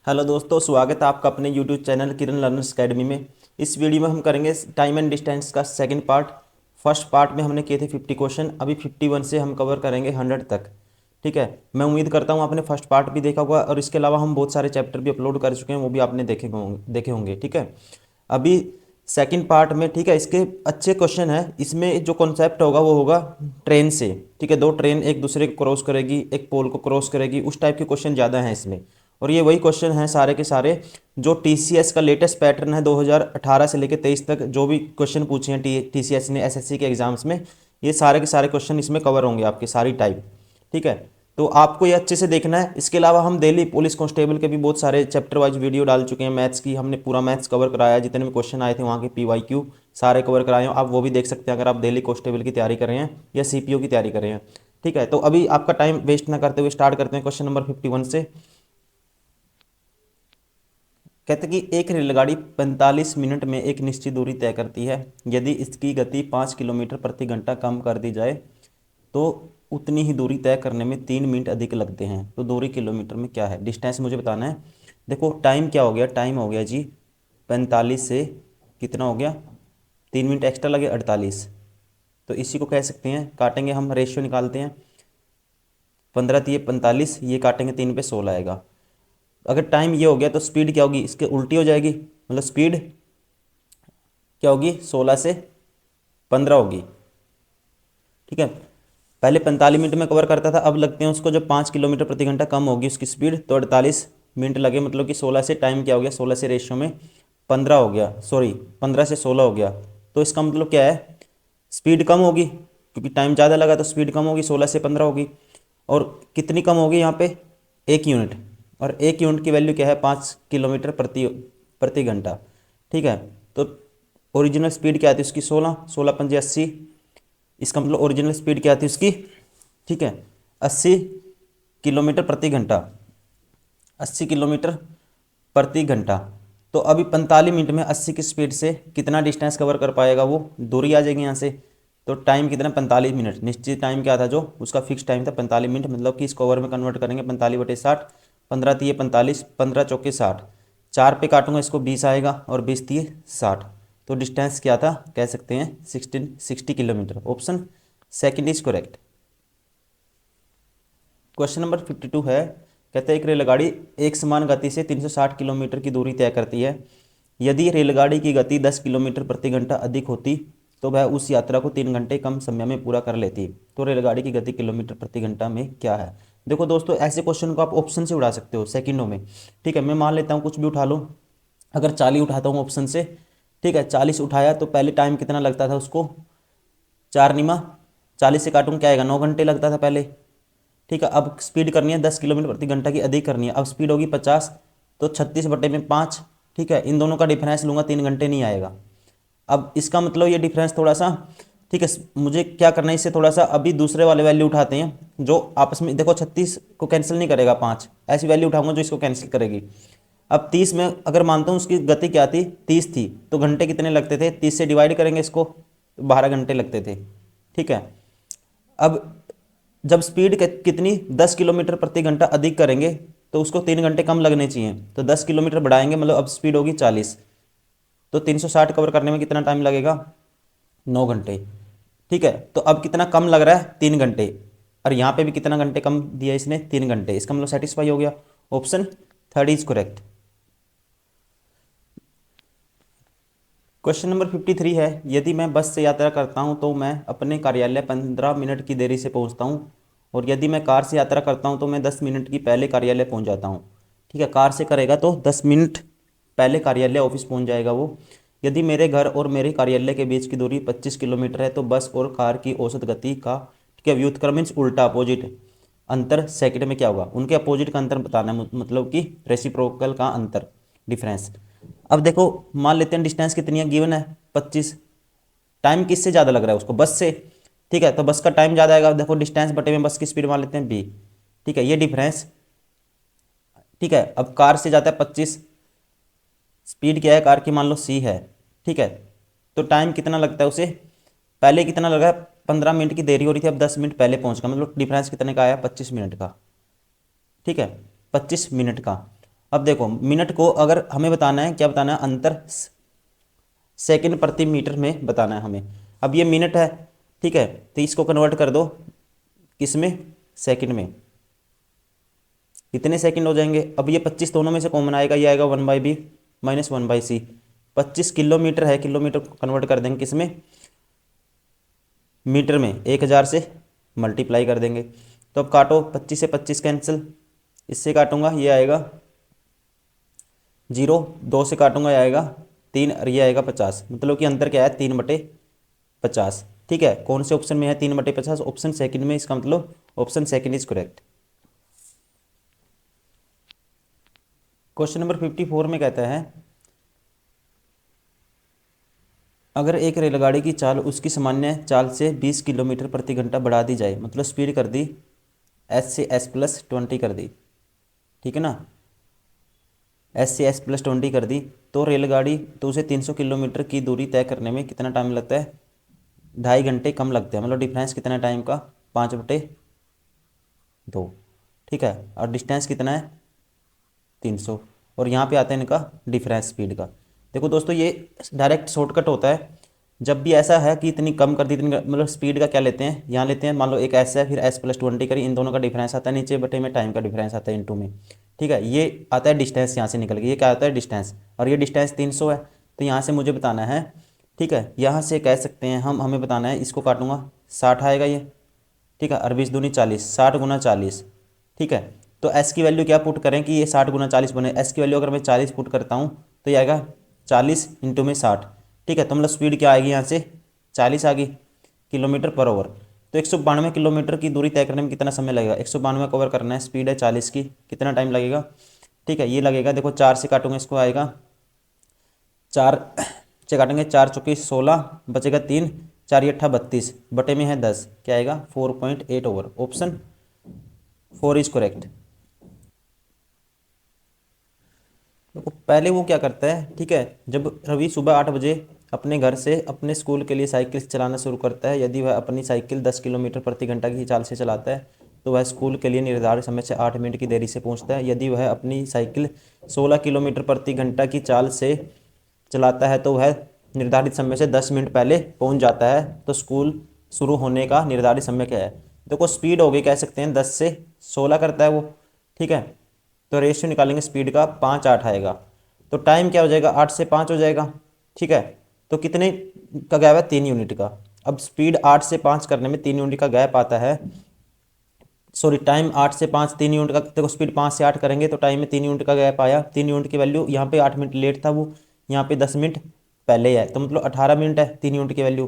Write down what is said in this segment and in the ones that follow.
Hello दोस्तों, स्वागत है आपका अपने यूट्यूब चैनल किरण लर्नर्स अकेडमी में। इस वीडियो में हम करेंगे टाइम एंड डिस्टेंस का सेकंड पार्ट। फर्स्ट पार्ट में हमने किए थे 50 क्वेश्चन, अभी 51 से हम कवर करेंगे 100 तक। ठीक है, मैं उम्मीद करता हूँ आपने फर्स्ट पार्ट भी देखा होगा और इसके अलावा हम बहुत सारे चैप्टर भी अपलोड कर चुके हैं, वो भी आपने देखे होंगे। ठीक है, अभी सेकंड पार्ट में, ठीक है, इसके अच्छे क्वेश्चन है। इसमें जो कॉन्सेप्ट होगा वो होगा ट्रेन से। ठीक है, दो ट्रेन एक दूसरे को क्रॉस करेगी, एक पोल को क्रॉस करेगी, उस टाइप के क्वेश्चन ज़्यादा हैं इसमें। और ये वही क्वेश्चन हैं सारे के सारे जो टीसीएस का लेटेस्ट पैटर्न है 2018 से लेकर 23 तक, जो भी क्वेश्चन पूछे हैं टीसीएस ने एसएससी के एग्जाम्स में, ये सारे के सारे क्वेश्चन इसमें कवर होंगे आपके सारी टाइप। ठीक है, तो आपको ये अच्छे से देखना है। इसके अलावा हम डेली पुलिस कांस्टेबल के भी बहुत सारे चैप्टर वाइज वीडियो डाल चुके हैं। मैथ्स की हमने पूरा मैथ्स कवर कराया है, जितने भी क्वेश्चन आए थे वहाँ के पीवाईक्यू सारे कवर कराए हैं। आप वो भी देख सकते हैं अगर आप डेली कांस्टेबल की तैयारी कर रहे हैं या सीपीओ की तैयारी कर रहे हैं। ठीक है, तो अभी आपका टाइम वेस्ट ना करते हुए स्टार्ट करते हैं क्वेश्चन नंबर 51 से। कहते कि एक रेलगाड़ी 45 मिनट में एक निश्चित दूरी तय करती है। यदि इसकी गति 5 किलोमीटर प्रति घंटा कम कर दी जाए तो उतनी ही दूरी तय करने में 3 मिनट अधिक लगते हैं। तो दूरी किलोमीटर में क्या है, डिस्टेंस मुझे बताना है। देखो टाइम क्या हो गया, टाइम हो गया जी 45 से कितना हो गया, 3 मिनट एक्स्ट्रा लगे 48। तो इसी को कह सकते हैं, काटेंगे हम, रेशियो निकालते हैं। 15 तिये 45, ये काटेंगे 3 पे 16 आएगा। अगर टाइम ये हो गया तो स्पीड क्या होगी, इसके उल्टी हो जाएगी, मतलब स्पीड क्या होगी 16 से 15 होगी। ठीक है, पहले 45 मिनट में कवर करता था, अब लगते हैं उसको जब 5 किलोमीटर प्रति घंटा कम होगी उसकी स्पीड तो 48 मिनट लगे। मतलब कि 16 से टाइम क्या हो गया, 16 से रेशियो में 15 हो गया, सॉरी 15 से 16 हो गया। तो इसका मतलब क्या है, स्पीड कम होगी क्योंकि टाइम ज़्यादा लगा, तो स्पीड कम होगी, 16 से 15 होगी। और कितनी कम होगी यहाँ पे, 1 यूनिट। और 1 यूनिट की वैल्यू क्या है, 5 किलोमीटर प्रति प्रति घंटा। ठीक है, तो ओरिजिनल स्पीड क्या आती है उसकी, 16, 16 पंजे 80। इसका मतलब ओरिजिनल स्पीड क्या थी उसकी, ठीक है, 80 किलोमीटर प्रति घंटा, 80 किलोमीटर प्रति घंटा। तो अभी 45 मिनट में 80 की स्पीड से कितना डिस्टेंस कवर कर पाएगा, वो दूरी आ जाएगी यहाँ से। तो टाइम कितना, 45 मिनट। निश्चित टाइम क्या था, जो उसका फिक्स टाइम था 45 मिनट, मतलब कि इसको ओवर में कन्वर्ट करेंगे 45/60। 15 तिये 45, 15 चौके 60, 4 पे काटूंगा इसको 20 आएगा और 20 तिये 60। तो डिस्टेंस क्या था, कह सकते हैं 60 kilometre. Option second is correct. Question number 52 है, कहते हैं एक रेलगाड़ी एक समान गति से 360 किलोमीटर की दूरी तय करती है। यदि रेलगाड़ी की गति 10 किलोमीटर प्रति घंटा अधिक होती तो वह उस यात्रा को 3 घंटे कम समय में पूरा कर लेती। तो रेलगाड़ी की गति किलोमीटर प्रति घंटा में क्या है। देखो दोस्तों, ऐसे क्वेश्चन को आप ऑप्शन से उड़ा सकते हो सेकंडों में। ठीक है, मैं मान लेता हूँ कुछ भी उठा लो, अगर 40 उठाता हूँ ऑप्शन से। ठीक है, 40 उठाया तो पहले टाइम कितना लगता था उसको, 4 निमा 40 से काटूँ क्या आएगा, 9 घंटे लगता था पहले। ठीक है, अब स्पीड करनी है 10 किलोमीटर प्रति घंटा की अधिक करनी है, अब स्पीड होगी 50, तो 36/5। ठीक है, इन दोनों का डिफरेंस लूँगा, 3 घंटे नहीं आएगा। अब इसका मतलब ये डिफरेंस थोड़ा सा, ठीक है, मुझे क्या करना है इससे थोड़ा सा, अभी दूसरे वाले वैल्यू उठाते हैं जो आपस में, देखो 36 को कैंसिल नहीं करेगा, 5 ऐसी वैल्यू उठाऊंगा जो इसको कैंसिल करेगी। अब 30 में अगर मानता हूँ उसकी गति क्या थी, 30 थी, तो घंटे कितने लगते थे, 30 से डिवाइड करेंगे इसको तो 12 घंटे लगते थे। ठीक है, अब जब स्पीड कितनी 10 किलोमीटर प्रति घंटा अधिक करेंगे तो उसको 3 घंटे कम लगने चाहिए, तो 10 किलोमीटर बढ़ाएंगे, मतलब अब स्पीड होगी 40। तो 360 कवर करने में कितना टाइम लगेगा, 9 घंटे। ठीक है, तो अब कितना कम लग रहा है, 3 घंटे। और यहाँ पे भी कितना घंटे कम दिया इसने, 3 घंटे। इसका मतलब सेटिस्फाई हो गया। Option third is correct. Question number 53 है, यदि मैं बस से यात्रा करता हूं तो मैं अपने कार्यालय 15 मिनट की देरी से पहुंचता हूं, और यदि मैं कार से यात्रा करता हूं तो मैं 10 मिनट की पहले कार्यालय पहुंच जाता हूं। ठीक है, कार से करेगा तो 10 मिनट पहले कार्यालय ऑफिस पहुंच जाएगा वो। यदि मेरे घर और मेरे कार्यालय के बीच की दूरी 25 किलोमीटर है तो बस और कार की औसत गति का, ठीक है, व्युत्क्रम मीन्स उल्टा अपोजिट अंतर सेकंड में क्या होगा, उनके अपोजिट का अंतर बताना है, मतलब कि रेसिप्रोकल का अंतर, डिफरेंस। अब देखो मान लेते हैं डिस्टेंस कितनी है, गिवन है 25। टाइम किससे ज़्यादा लग रहा है उसको, बस से। ठीक है, तो बस का टाइम ज़्यादा आएगा, देखो डिस्टेंस बटे में बस की स्पीड मान लेते हैं b। ठीक है, ये डिफरेंस। ठीक है, अब कार से जाता है 25, स्पीड क्या है कार की, मान लो c है। ठीक है, तो टाइम कितना लगता है उसे, पहले कितना लगा, 15 मिनट की देरी हो रही थी, अब 10 मिनट पहले पहुंच गया, मतलब डिफरेंस कितने का आया, 25 मिनट का। ठीक है, 25 मिनट का। अब देखो मिनट को अगर हमें बताना है, क्या बताना है, अंतर सेकंड प्रति मीटर में बताना है हमें। अब ये मिनट है, ठीक है, तो इसको कन्वर्ट कर दो किस में, सेकंड में। कितने सेकंड हो जाएंगे, अब ये 25 दोनों में से कॉमन आएगा, ये आएगा 1/b माइनस 1/c। 25 किलोमीटर है, किलोमीटर को कन्वर्ट कर देंगे किस में, मीटर में, 1000 से मल्टीप्लाई कर देंगे। तो अब काटो, 25 से 25 कैंसिल, इससे काटूंगा ये आएगा 0, 2 से काटूंगा ये आएगा 3 और ये आएगा 50। मतलब कि अंतर क्या है, 3/50। ठीक है, कौन से ऑप्शन में है 3/50, ऑप्शन सेकंड में, इसका मतलब option second is correct. Question number 54 में कहता है अगर एक रेलगाड़ी की चाल उसकी सामान्य चाल से 20 किलोमीटर प्रति घंटा बढ़ा दी जाए, मतलब स्पीड कर दी एस से एस प्लस 20 कर दी, ठीक है ना, एस से एस प्लस 20 कर दी, तो रेलगाड़ी तो उसे 300 किलोमीटर की दूरी तय करने में कितना टाइम लगता है, 2.5 घंटे कम लगते हैं। मतलब डिफरेंस कितना है टाइम का, 5/2। ठीक है, और डिस्टेंस कितना है 300, और यहाँ पे आता है इनका डिफरेंस स्पीड का। देखो दोस्तों ये डायरेक्ट शॉर्टकट होता है, जब भी ऐसा है कि इतनी कम कर दी, इतनी मतलब स्पीड का क्या लेते हैं, यहाँ लेते हैं, मान लो एक एस है, फिर एस प्लस 20 करी, इन दोनों का डिफरेंस आता है नीचे बटे में, टाइम का डिफरेंस आता है इनटू में। ठीक है, ये आता है डिस्टेंस, यहाँ से निकल गया, ये क्या आता है डिस्टेंस, और ये डिस्टेंस 300 है। तो यहाँ से मुझे बताना है, ठीक है, यहाँ से कह सकते हैं हम, हमें बताना है, इसको काटूंगा 60 आएगा ये, ठीक है, 20×2 = 40, 60×40। ठीक है, तो एस की वैल्यू क्या पुट करें कि ये 60×40 बने, एस की वैल्यू अगर मैं 40 पुट करता हूँ तो ये आएगा 40 इंटू में 60। ठीक है, तो मतलब स्पीड क्या आएगी यहाँ से 40 आ गई किलोमीटर/आवर। तो 192 किलोमीटर की दूरी तय करने में कितना समय लगेगा, 192 कवर करना है, स्पीड है 40 की, कितना टाइम लगेगा। ठीक है, ये लगेगा, देखो 4 से काटूंगा इसको आएगा 4 से काटेंगे, 4×4 = 16, बचेगा 3, 4×8 = 32, बटे में है 10, क्या आएगा 4.8 ओवर, ऑप्शन 4 इज करेक्ट। देखो पहले वो क्या करता है, ठीक है, जब रवि सुबह 8 बजे अपने घर से अपने स्कूल के लिए साइकिल चलाना शुरू करता है, यदि वह अपनी साइकिल 10 किलोमीटर प्रति घंटा की चाल से चलाता है तो वह स्कूल के लिए निर्धारित समय से 8 मिनट की देरी से पहुंचता है। यदि वह अपनी साइकिल 16 किलोमीटर प्रति घंटा की चाल से चलाता है तो वह निर्धारित समय से 10 मिनट पहले पहुंच जाता है। तो स्कूल शुरू होने का निर्धारित समय क्या है, देखो स्पीड हो गई, कह सकते हैं 10 से 16 करता है वो, ठीक है, तो रेशियो निकालेंगे स्पीड का, 5/8 आएगा, तो टाइम क्या हो जाएगा 8 से 5 हो जाएगा। ठीक है, तो कितने का गैप है 3 यूनिट का। अब स्पीड 8 से 5 करने में 3 यूनिट का गैप आता है, सॉरी टाइम 8 से 5 3 यूनिट का, देखो स्पीड 5 से 8 करेंगे तो टाइम में 3 यूनिट का गैप आया। 3 यूनिट की वैल्यू यहाँ पे 8 मिनट लेट था वो, यहाँ पे 10 मिनट पहले है, तो मतलब 18 मिनट है 3 यूनिट की वैल्यू।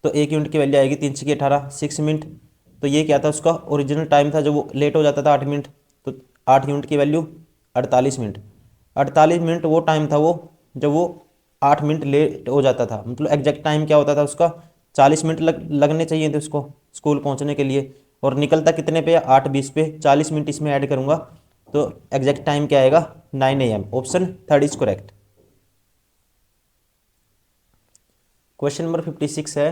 तो 1 यूनिट की वैल्यू आएगी 3×18 6 मिनट। तो ये क्या था, उसका ओरिजिनल टाइम था, जब वो लेट हो जाता था 8 मिनट, तो 8 यूनिट की वैल्यू 48 मिनट। 48 मिनट वो टाइम था वो, जब वो 8 मिनट लेट हो जाता था, मतलब एग्जैक्ट टाइम क्या होता था उसका, 40 मिनट लगने चाहिए थे उसको स्कूल पहुंचने के लिए, और निकलता कितने पे, 8:20 पे, 40 मिनट इसमें ऐड करूंगा तो एग्जैक्ट टाइम क्या आएगा 9 AM, option 3 is correct. Question number 56 है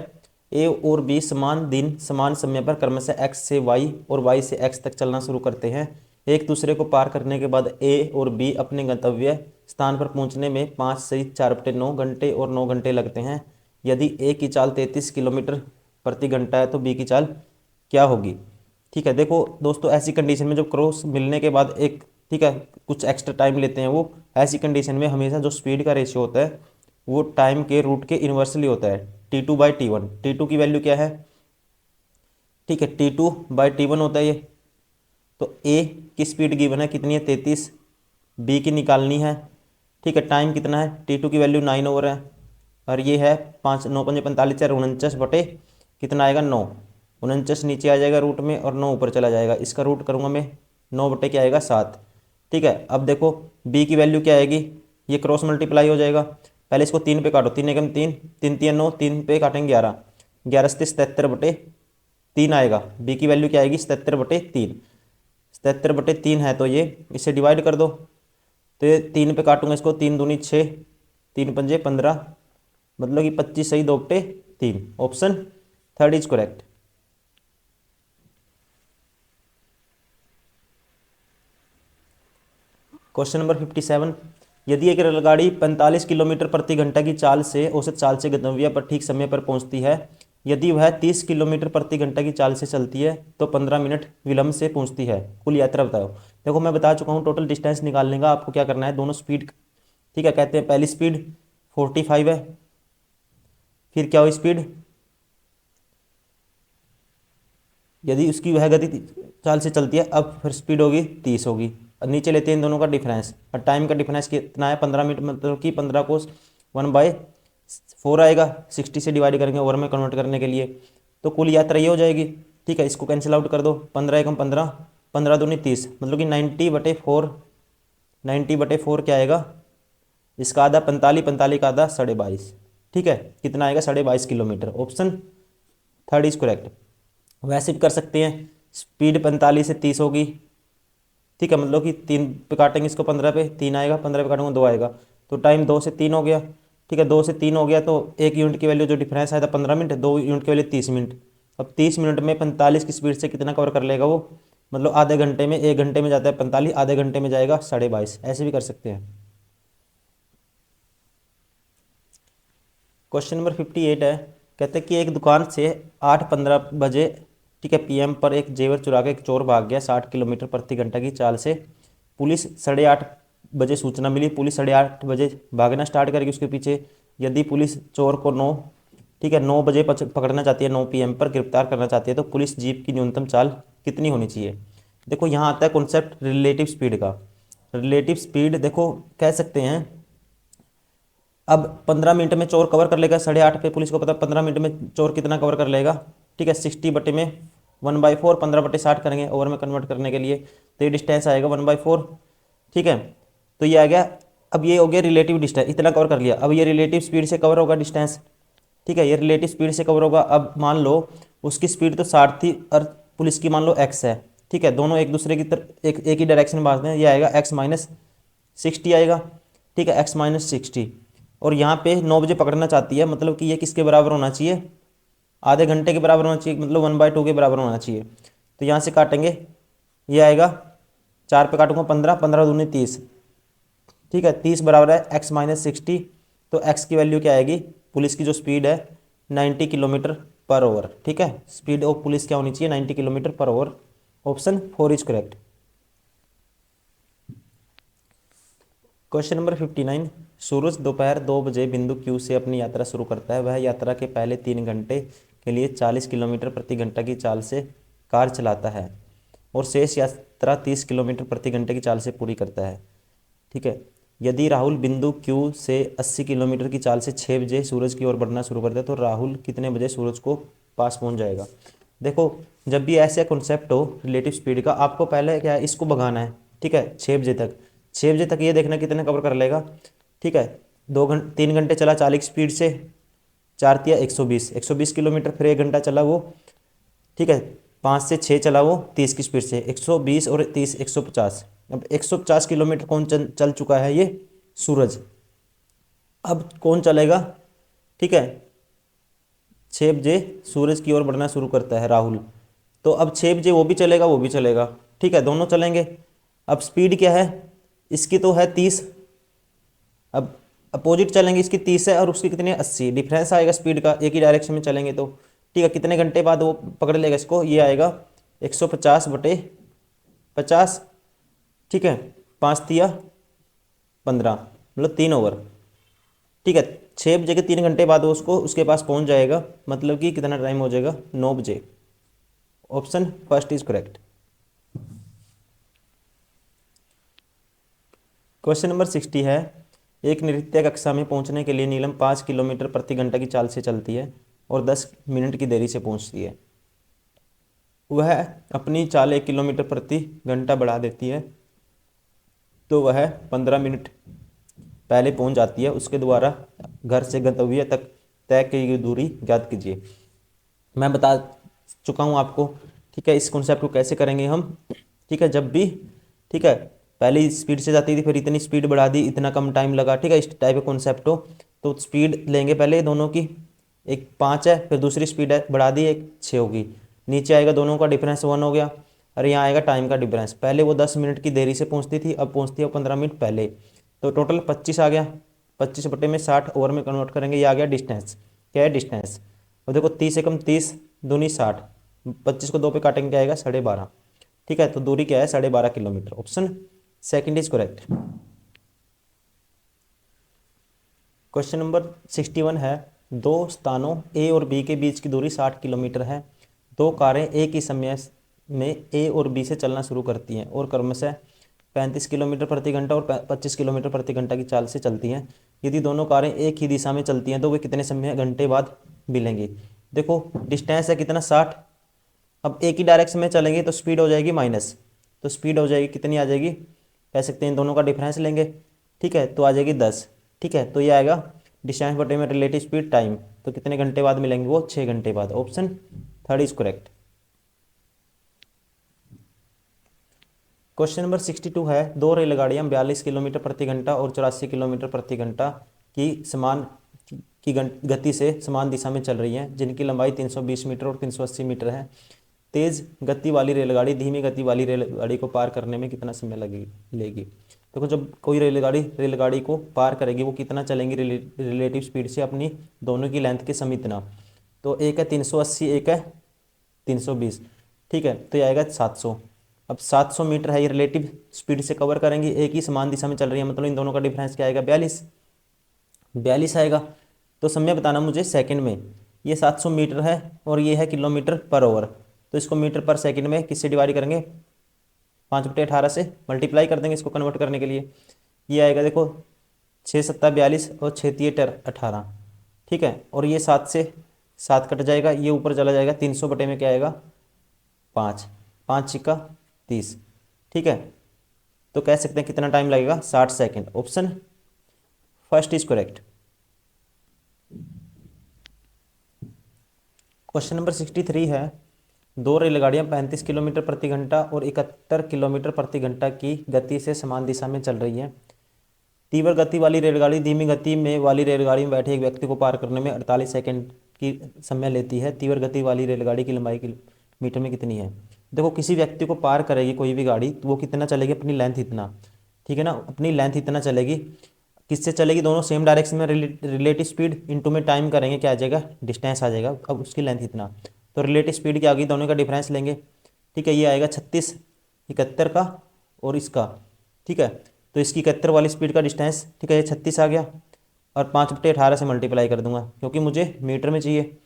ए और बी समान दिन समान समय पर क्रमशः एक्स से वाई और वाई से एक्स तक चलना शुरू करते हैं। एक दूसरे को पार करने के बाद ए और बी अपने गंतव्य स्थान पर पहुंचने में 5 से 4/9 घंटे और 9 घंटे लगते हैं। यदि ए की चाल 33 किलोमीटर प्रति घंटा है तो बी की चाल क्या होगी। ठीक है, देखो दोस्तों ऐसी कंडीशन में जब क्रॉस मिलने के बाद एक, ठीक है, कुछ एक्स्ट्रा टाइम लेते हैं वो, ऐसी कंडीशन में हमेशा जो स्पीड का रेशियो होता है वो टाइम के रूट के इन्वर्सली होता है, T2/T1। T2 की वैल्यू क्या है, ठीक है, T2/T1 होता है ये। तो ए की स्पीड गिवन है कितनी है 33, बी की निकालनी है, ठीक है, टाइम कितना है, T2 की वैल्यू 9 ओवर है, और ये है 5 9 5 45 4 49 बटे कितना आएगा 9, 49 नीचे आ जाएगा रूट में और 9 ऊपर चला जाएगा, इसका रूट करूँगा मैं, 9 बटे क्या आएगा 7। ठीक है, अब देखो बी की वैल्यू क्या आएगी, ये क्रॉस मल्टीप्लाई हो जाएगा, पहले इसको 3 पे काटो, 3 एकम 3, 3 3 9, 3 पे काटेंगे 11, 11 से 77/3 आएगा। बी की वैल्यू क्या आएगी 77/3, 77/3 है, तो ये इसे डिवाइड कर दो, तो ये 3 पे काटूंगा इसको, 3 दूनी 6, 3 पंजे 15, मतलब कि 25 सही 2/3, option 3 is correct. Question number 57, यदि एक रेलगाड़ी 45 किलोमीटर प्रति घंटा की चाल से औसत चाल से गंतव्य पर ठीक समय पर पहुंचती है, यदि वह 30 किलोमीटर प्रति घंटा की चाल से चलती है तो 15 मिनट विलंब से पहुंचती है, कुल यात्रा बताओ। देखो मैं बता चुका हूँ, टोटल डिस्टेंस निकालने का आपको क्या करना है, दोनों स्पीड, ठीक है, कहते हैं पहली स्पीड 45 है, फिर क्या हुई स्पीड, यदि उसकी वह गति चाल से चलती है, अब फिर स्पीड होगी 30 होगी, और नीचे लेते हैं इन दोनों का डिफरेंस, और टाइम का डिफरेंस कितना है 15 मिनट, मतलब कि 15 को 1/4 आएगा, 60 से डिवाइड करेंगे ओवर में कन्वर्ट करने के लिए, तो कुल यात्रा ये हो जाएगी। ठीक है, इसको कैंसिल आउट कर दो, 15 एकम 15, 15 दूनी 30, मतलब कि 90/4, 90/4 क्या आएगा, इसका आधा 45, 45 का आधा 22.5, ठीक है, कितना आएगा 22.5 kilometre, option third is correct. वैसे भी कर सकते हैं, स्पीड 45 से 30 होगी, ठीक है, मतलब कि 3 पे काटेंगे इसको, 15 पे 3 आएगा, 15 पे काटूंगा 2 आएगा, तो टाइम 2 से 3 हो गया, ठीक है, 2 से 3 हो गया, तो 1 यूनिट की वैल्यू जो डिफरेंस आया था 15 मिनट, 2 यूनिट की वैल्यू 30 मिनट। अब 30 मिनट में 45 की स्पीड से कितना कवर कर लेगा वो, मतलब आधे घंटे में, 1 घंटे में जाता है 45, आधे घंटे में जाएगा 22.5, ऐसे भी कर सकते हैं। क्वेश्चन नंबर 58 है, कहते हैं कि एक दुकान से 8:15 बजे, ठीक है, पीएम पर एक जेवर चुरा के एक चोर भाग गया 60 किलोमीटर प्रति घंटा की चाल से। पुलिस 8:30 बजे सूचना मिली, पुलिस 8:30 बजे भागना स्टार्ट करेगी उसके पीछे। यदि पुलिस चोर को 9, ठीक है, 9 बजे पकड़ना चाहती है, 9 पीएम पर गिरफ्तार करना चाहती है, तो पुलिस जीप की न्यूनतम चाल कितनी होनी चाहिए। देखो यहाँ आता है कॉन्सेप्ट रिलेटिव स्पीड का। रिलेटिव स्पीड देखो कह सकते हैं, अब 15 मिनट में चोर कवर कर लेगा 8:30 पे, पुलिस को पता 15 मिनट में चोर कितना कवर कर लेगा, ठीक है, 60 बटे में 1/4, 15/60 करेंगे ओवर में कन्वर्ट करने के लिए, तो ये डिस्टेंस आएगा 1/4, ठीक है, तो ये आ गया। अब ये हो गया रिलेटिव डिस्टेंस, इतना कवर कर लिया, अब ये रिलेटिव स्पीड से कवर होगा डिस्टेंस, ठीक है, ये रिलेटिव स्पीड से कवर होगा। अब मान लो उसकी स्पीड तो 60 थी और पुलिस की मान लो x है, ठीक है, दोनों एक दूसरे की तरफ एक ही डायरेक्शन में भागते हैं, ये आएगा x-60 आएगा, ठीक है, x-60, और यहाँ पे 9 बजे पकड़ना चाहती है, मतलब कि ये किसके बराबर होना चाहिए, आधे घंटे के बराबर होना चाहिए, मतलब 1/2 के बराबर होना चाहिए। तो यहाँ से काटेंगे, ये आएगा 4 पे काटूंगा 15, 15 दूनी 30, ठीक है, 30 बराबर है x-60, तो x की वैल्यू क्या आएगी, पुलिस की जो स्पीड है 90 किलोमीटर पर आवर, ठीक है, स्पीड ऑफ पुलिस क्या होनी चाहिए 90 kilometre per hour, option 4 is correct. Question number 59, सूरज दोपहर 2 बजे बिंदु Q से अपनी यात्रा शुरू करता है, वह यात्रा के पहले 3 घंटे के लिए 40 किलोमीटर प्रति घंटा की चाल से कार चलाता है और शेष यात्रा 30 किलोमीटर प्रति घंटे की चाल से पूरी करता है, ठीक है। यदि राहुल बिंदु Q से 80 किलोमीटर की चाल से 6 बजे सूरज की ओर बढ़ना शुरू करता है, तो राहुल कितने बजे सूरज को पास पहुंच जाएगा। देखो जब भी ऐसे कॉन्सेप्ट हो रिलेटिव स्पीड का, आपको पहले क्या है, इसको भगाना है, ठीक है, 6 बजे तक, 6 बजे तक ये देखना कितने कवर कर लेगा, ठीक है, 3 घंटे चला 40 स्पीड से, 4 तिया 120 किलोमीटर, फिर 1 घंटा चला वो, ठीक है, 5 से 6 चला वो 30 की स्पीड से, 120 और 30 150, अब 150 किलोमीटर कौन चल चुका है, ये सूरज। अब कौन चलेगा, ठीक है, 6 बजे सूरज की ओर बढ़ना शुरू करता है राहुल, तो अब 6 बजे वो भी चलेगा, वो भी चलेगा, ठीक है, दोनों चलेंगे। अब स्पीड क्या है, इसकी तो है 30, अब अपोजिट चलेंगे, इसकी 30 है और उसकी कितनी है 80, डिफरेंस आएगा स्पीड का, एक ही डायरेक्शन में चलेंगे तो, ठीक है, कितने घंटे बाद वो पकड़ लेगा इसको, ये आएगा 150/50, ठीक है, 5 तिया 15, मतलब 3 ओवर, ठीक है, 6 बजे के 3 घंटे बाद वो उसको उसके पास पहुंच जाएगा, मतलब कि कितना टाइम हो जाएगा 9 बजे, option first is correct. Question number 60 है, एक नृत्य कक्षा में पहुंचने के लिए नीलम 5 किलोमीटर प्रति घंटा की चाल से चलती है और 10 मिनट की देरी से पहुंचती है, वह अपनी चाल 1 किलोमीटर प्रति घंटा बढ़ा देती है, तो वह 15 मिनट पहले पहुंच जाती है, उसके द्वारा घर से गंतव्य तक तय की गई दूरी ज्ञात कीजिए। मैं बता चुका हूं आपको, ठीक है, इस कॉन्सेप्ट को कैसे करेंगे हम, ठीक है, जब भी, ठीक है, पहले स्पीड से जाती थी, फिर इतनी स्पीड बढ़ा दी, इतना कम टाइम लगा, ठीक है, इस टाइप का कॉन्सेप्ट हो तो स्पीड लेंगे पहले दोनों की, एक 5 है, फिर दूसरी स्पीड है बढ़ा दी, एक 6 होगी, नीचे आएगा, दोनों का डिफरेंस 1 हो गया, और यहाँ आएगा टाइम का डिफरेंस। पहले वो 10 मिनट की देरी से पहुँचती थी, अब पहुँचती है 15 मिनट पहले। तो टोटल 25 आ गया। 25/60 ओवर में कन्वर्ट करेंगे, ये आ गया डिस्टेंस। क्या है डिस्टेंस? और देखो 30 एकम 30 दूनी 60, 25 को 2 पे काटेंगे क्या आएगा 12.5। ठीक है, तो दूरी क्या है 12.5 kilometre. Option second is correct. Question number 61 है, दो स्थानों ए और बी के बीच की दूरी 60 किलोमीटर है। दो कारें एक ही समय में ए और बी से चलना शुरू करती हैं और क्रमशः 35 किलोमीटर प्रति घंटा और 25 किलोमीटर प्रति घंटा की चाल से चलती हैं। यदि दोनों कारें एक ही दिशा में चलती हैं तो वे कितने समय घंटे बाद मिलेंगी? देखो डिस्टेंस है कितना 60। अब एक ही डायरेक्शन में चलेंगे तो स्पीड हो जाएगी माइनस, तो स्पीड हो जाएगी कितनी आ जाएगी, कह सकते हैं इन दोनों का डिफरेंस लेंगे। ठीक है, तो आ जाएगी 10। ठीक है, तो ये आएगा डिस्टेंस बटे में रिलेटिव स्पीड टाइम, तो कितने घंटे बाद मिलेंगे वो 6 घंटे बाद। Option third is correct. Question number 62 है, दो रेलगाड़ियां 42 किलोमीटर प्रति घंटा और 84 किलोमीटर प्रति घंटा की समान गति से समान दिशा में चल रही हैं, जिनकी लंबाई 320 मीटर और 380 मीटर है। तेज गति वाली रेलगाड़ी धीमी गति वाली रेलगाड़ी को पार करने में कितना समय लेगी? देखो जब कोई रेलगाड़ी को पार करेगी वो कितना चलेंगी रिलेटिव स्पीड से अपनी दोनों की लेंथ के समितना। तो एक है 380, एक है 320। ठीक है, तो ये आएगा 700। अब 700 मीटर है, ये रिलेटिव स्पीड से कवर करेंगे, एक ही समान दिशा में चल रही है, मतलब इन दोनों का डिफरेंस क्या आएगा 42 आएगा। तो समय बताना मुझे सेकंड में। ये 700 मीटर है और ये है किलोमीटर पर आवर, तो इसको मीटर पर सेकंड में किससे डिवाइड करेंगे? 5/18 से मल्टीप्लाई कर देंगे इसको कन्वर्ट करने के लिए। ये आएगा देखो 6×7 = 42 और 6×3 = 18। ठीक है, और ये 7 से 7 कट जाएगा, ये ऊपर चला जाएगा 300 बटे में क्या आएगा 5, 5×6 = 30। ठीक है, तो कह सकते हैं कितना टाइम लगेगा 60 second. Option first is correct. Question number 63 है, दो रेलगाड़ियां 35 किलोमीटर प्रति घंटा और 71 किलोमीटर प्रति घंटा की गति से समान दिशा में चल रही हैं। तीव्र गति वाली रेलगाड़ी धीमी गति में वाली रेलगाड़ी में बैठे एक व्यक्ति को पार करने में 48 सेकंड की समय लेती है। तीव्र गति वाली रेलगाड़ी की लंबाई मीटर में कितनी है? देखो किसी व्यक्ति को पार करेगी कोई भी गाड़ी तो वो कितना चलेगी, अपनी लेंथ इतना। ठीक है ना, अपनी लेंथ इतना चलेगी। किससे चलेगी? दोनों सेम डायरेक्शन में, रिलेटिव स्पीड इनटू में टाइम करेंगे क्या आ जाएगा डिस्टेंस आ जाएगा। अब उसकी लेंथ इतना, तो रिलेटिव स्पीड की आ गई, दोनों का डिफरेंस लेंगे। ठीक है, ये आएगा 36 71 का और इसका। ठीक है, तो इसकी 71 वाली स्पीड का डिस्टेंस, ठीक है, ये 36 आ गया और 5/18 से मल्टीप्लाई कर दूंगा क्योंकि मुझे मीटर में चाहिए।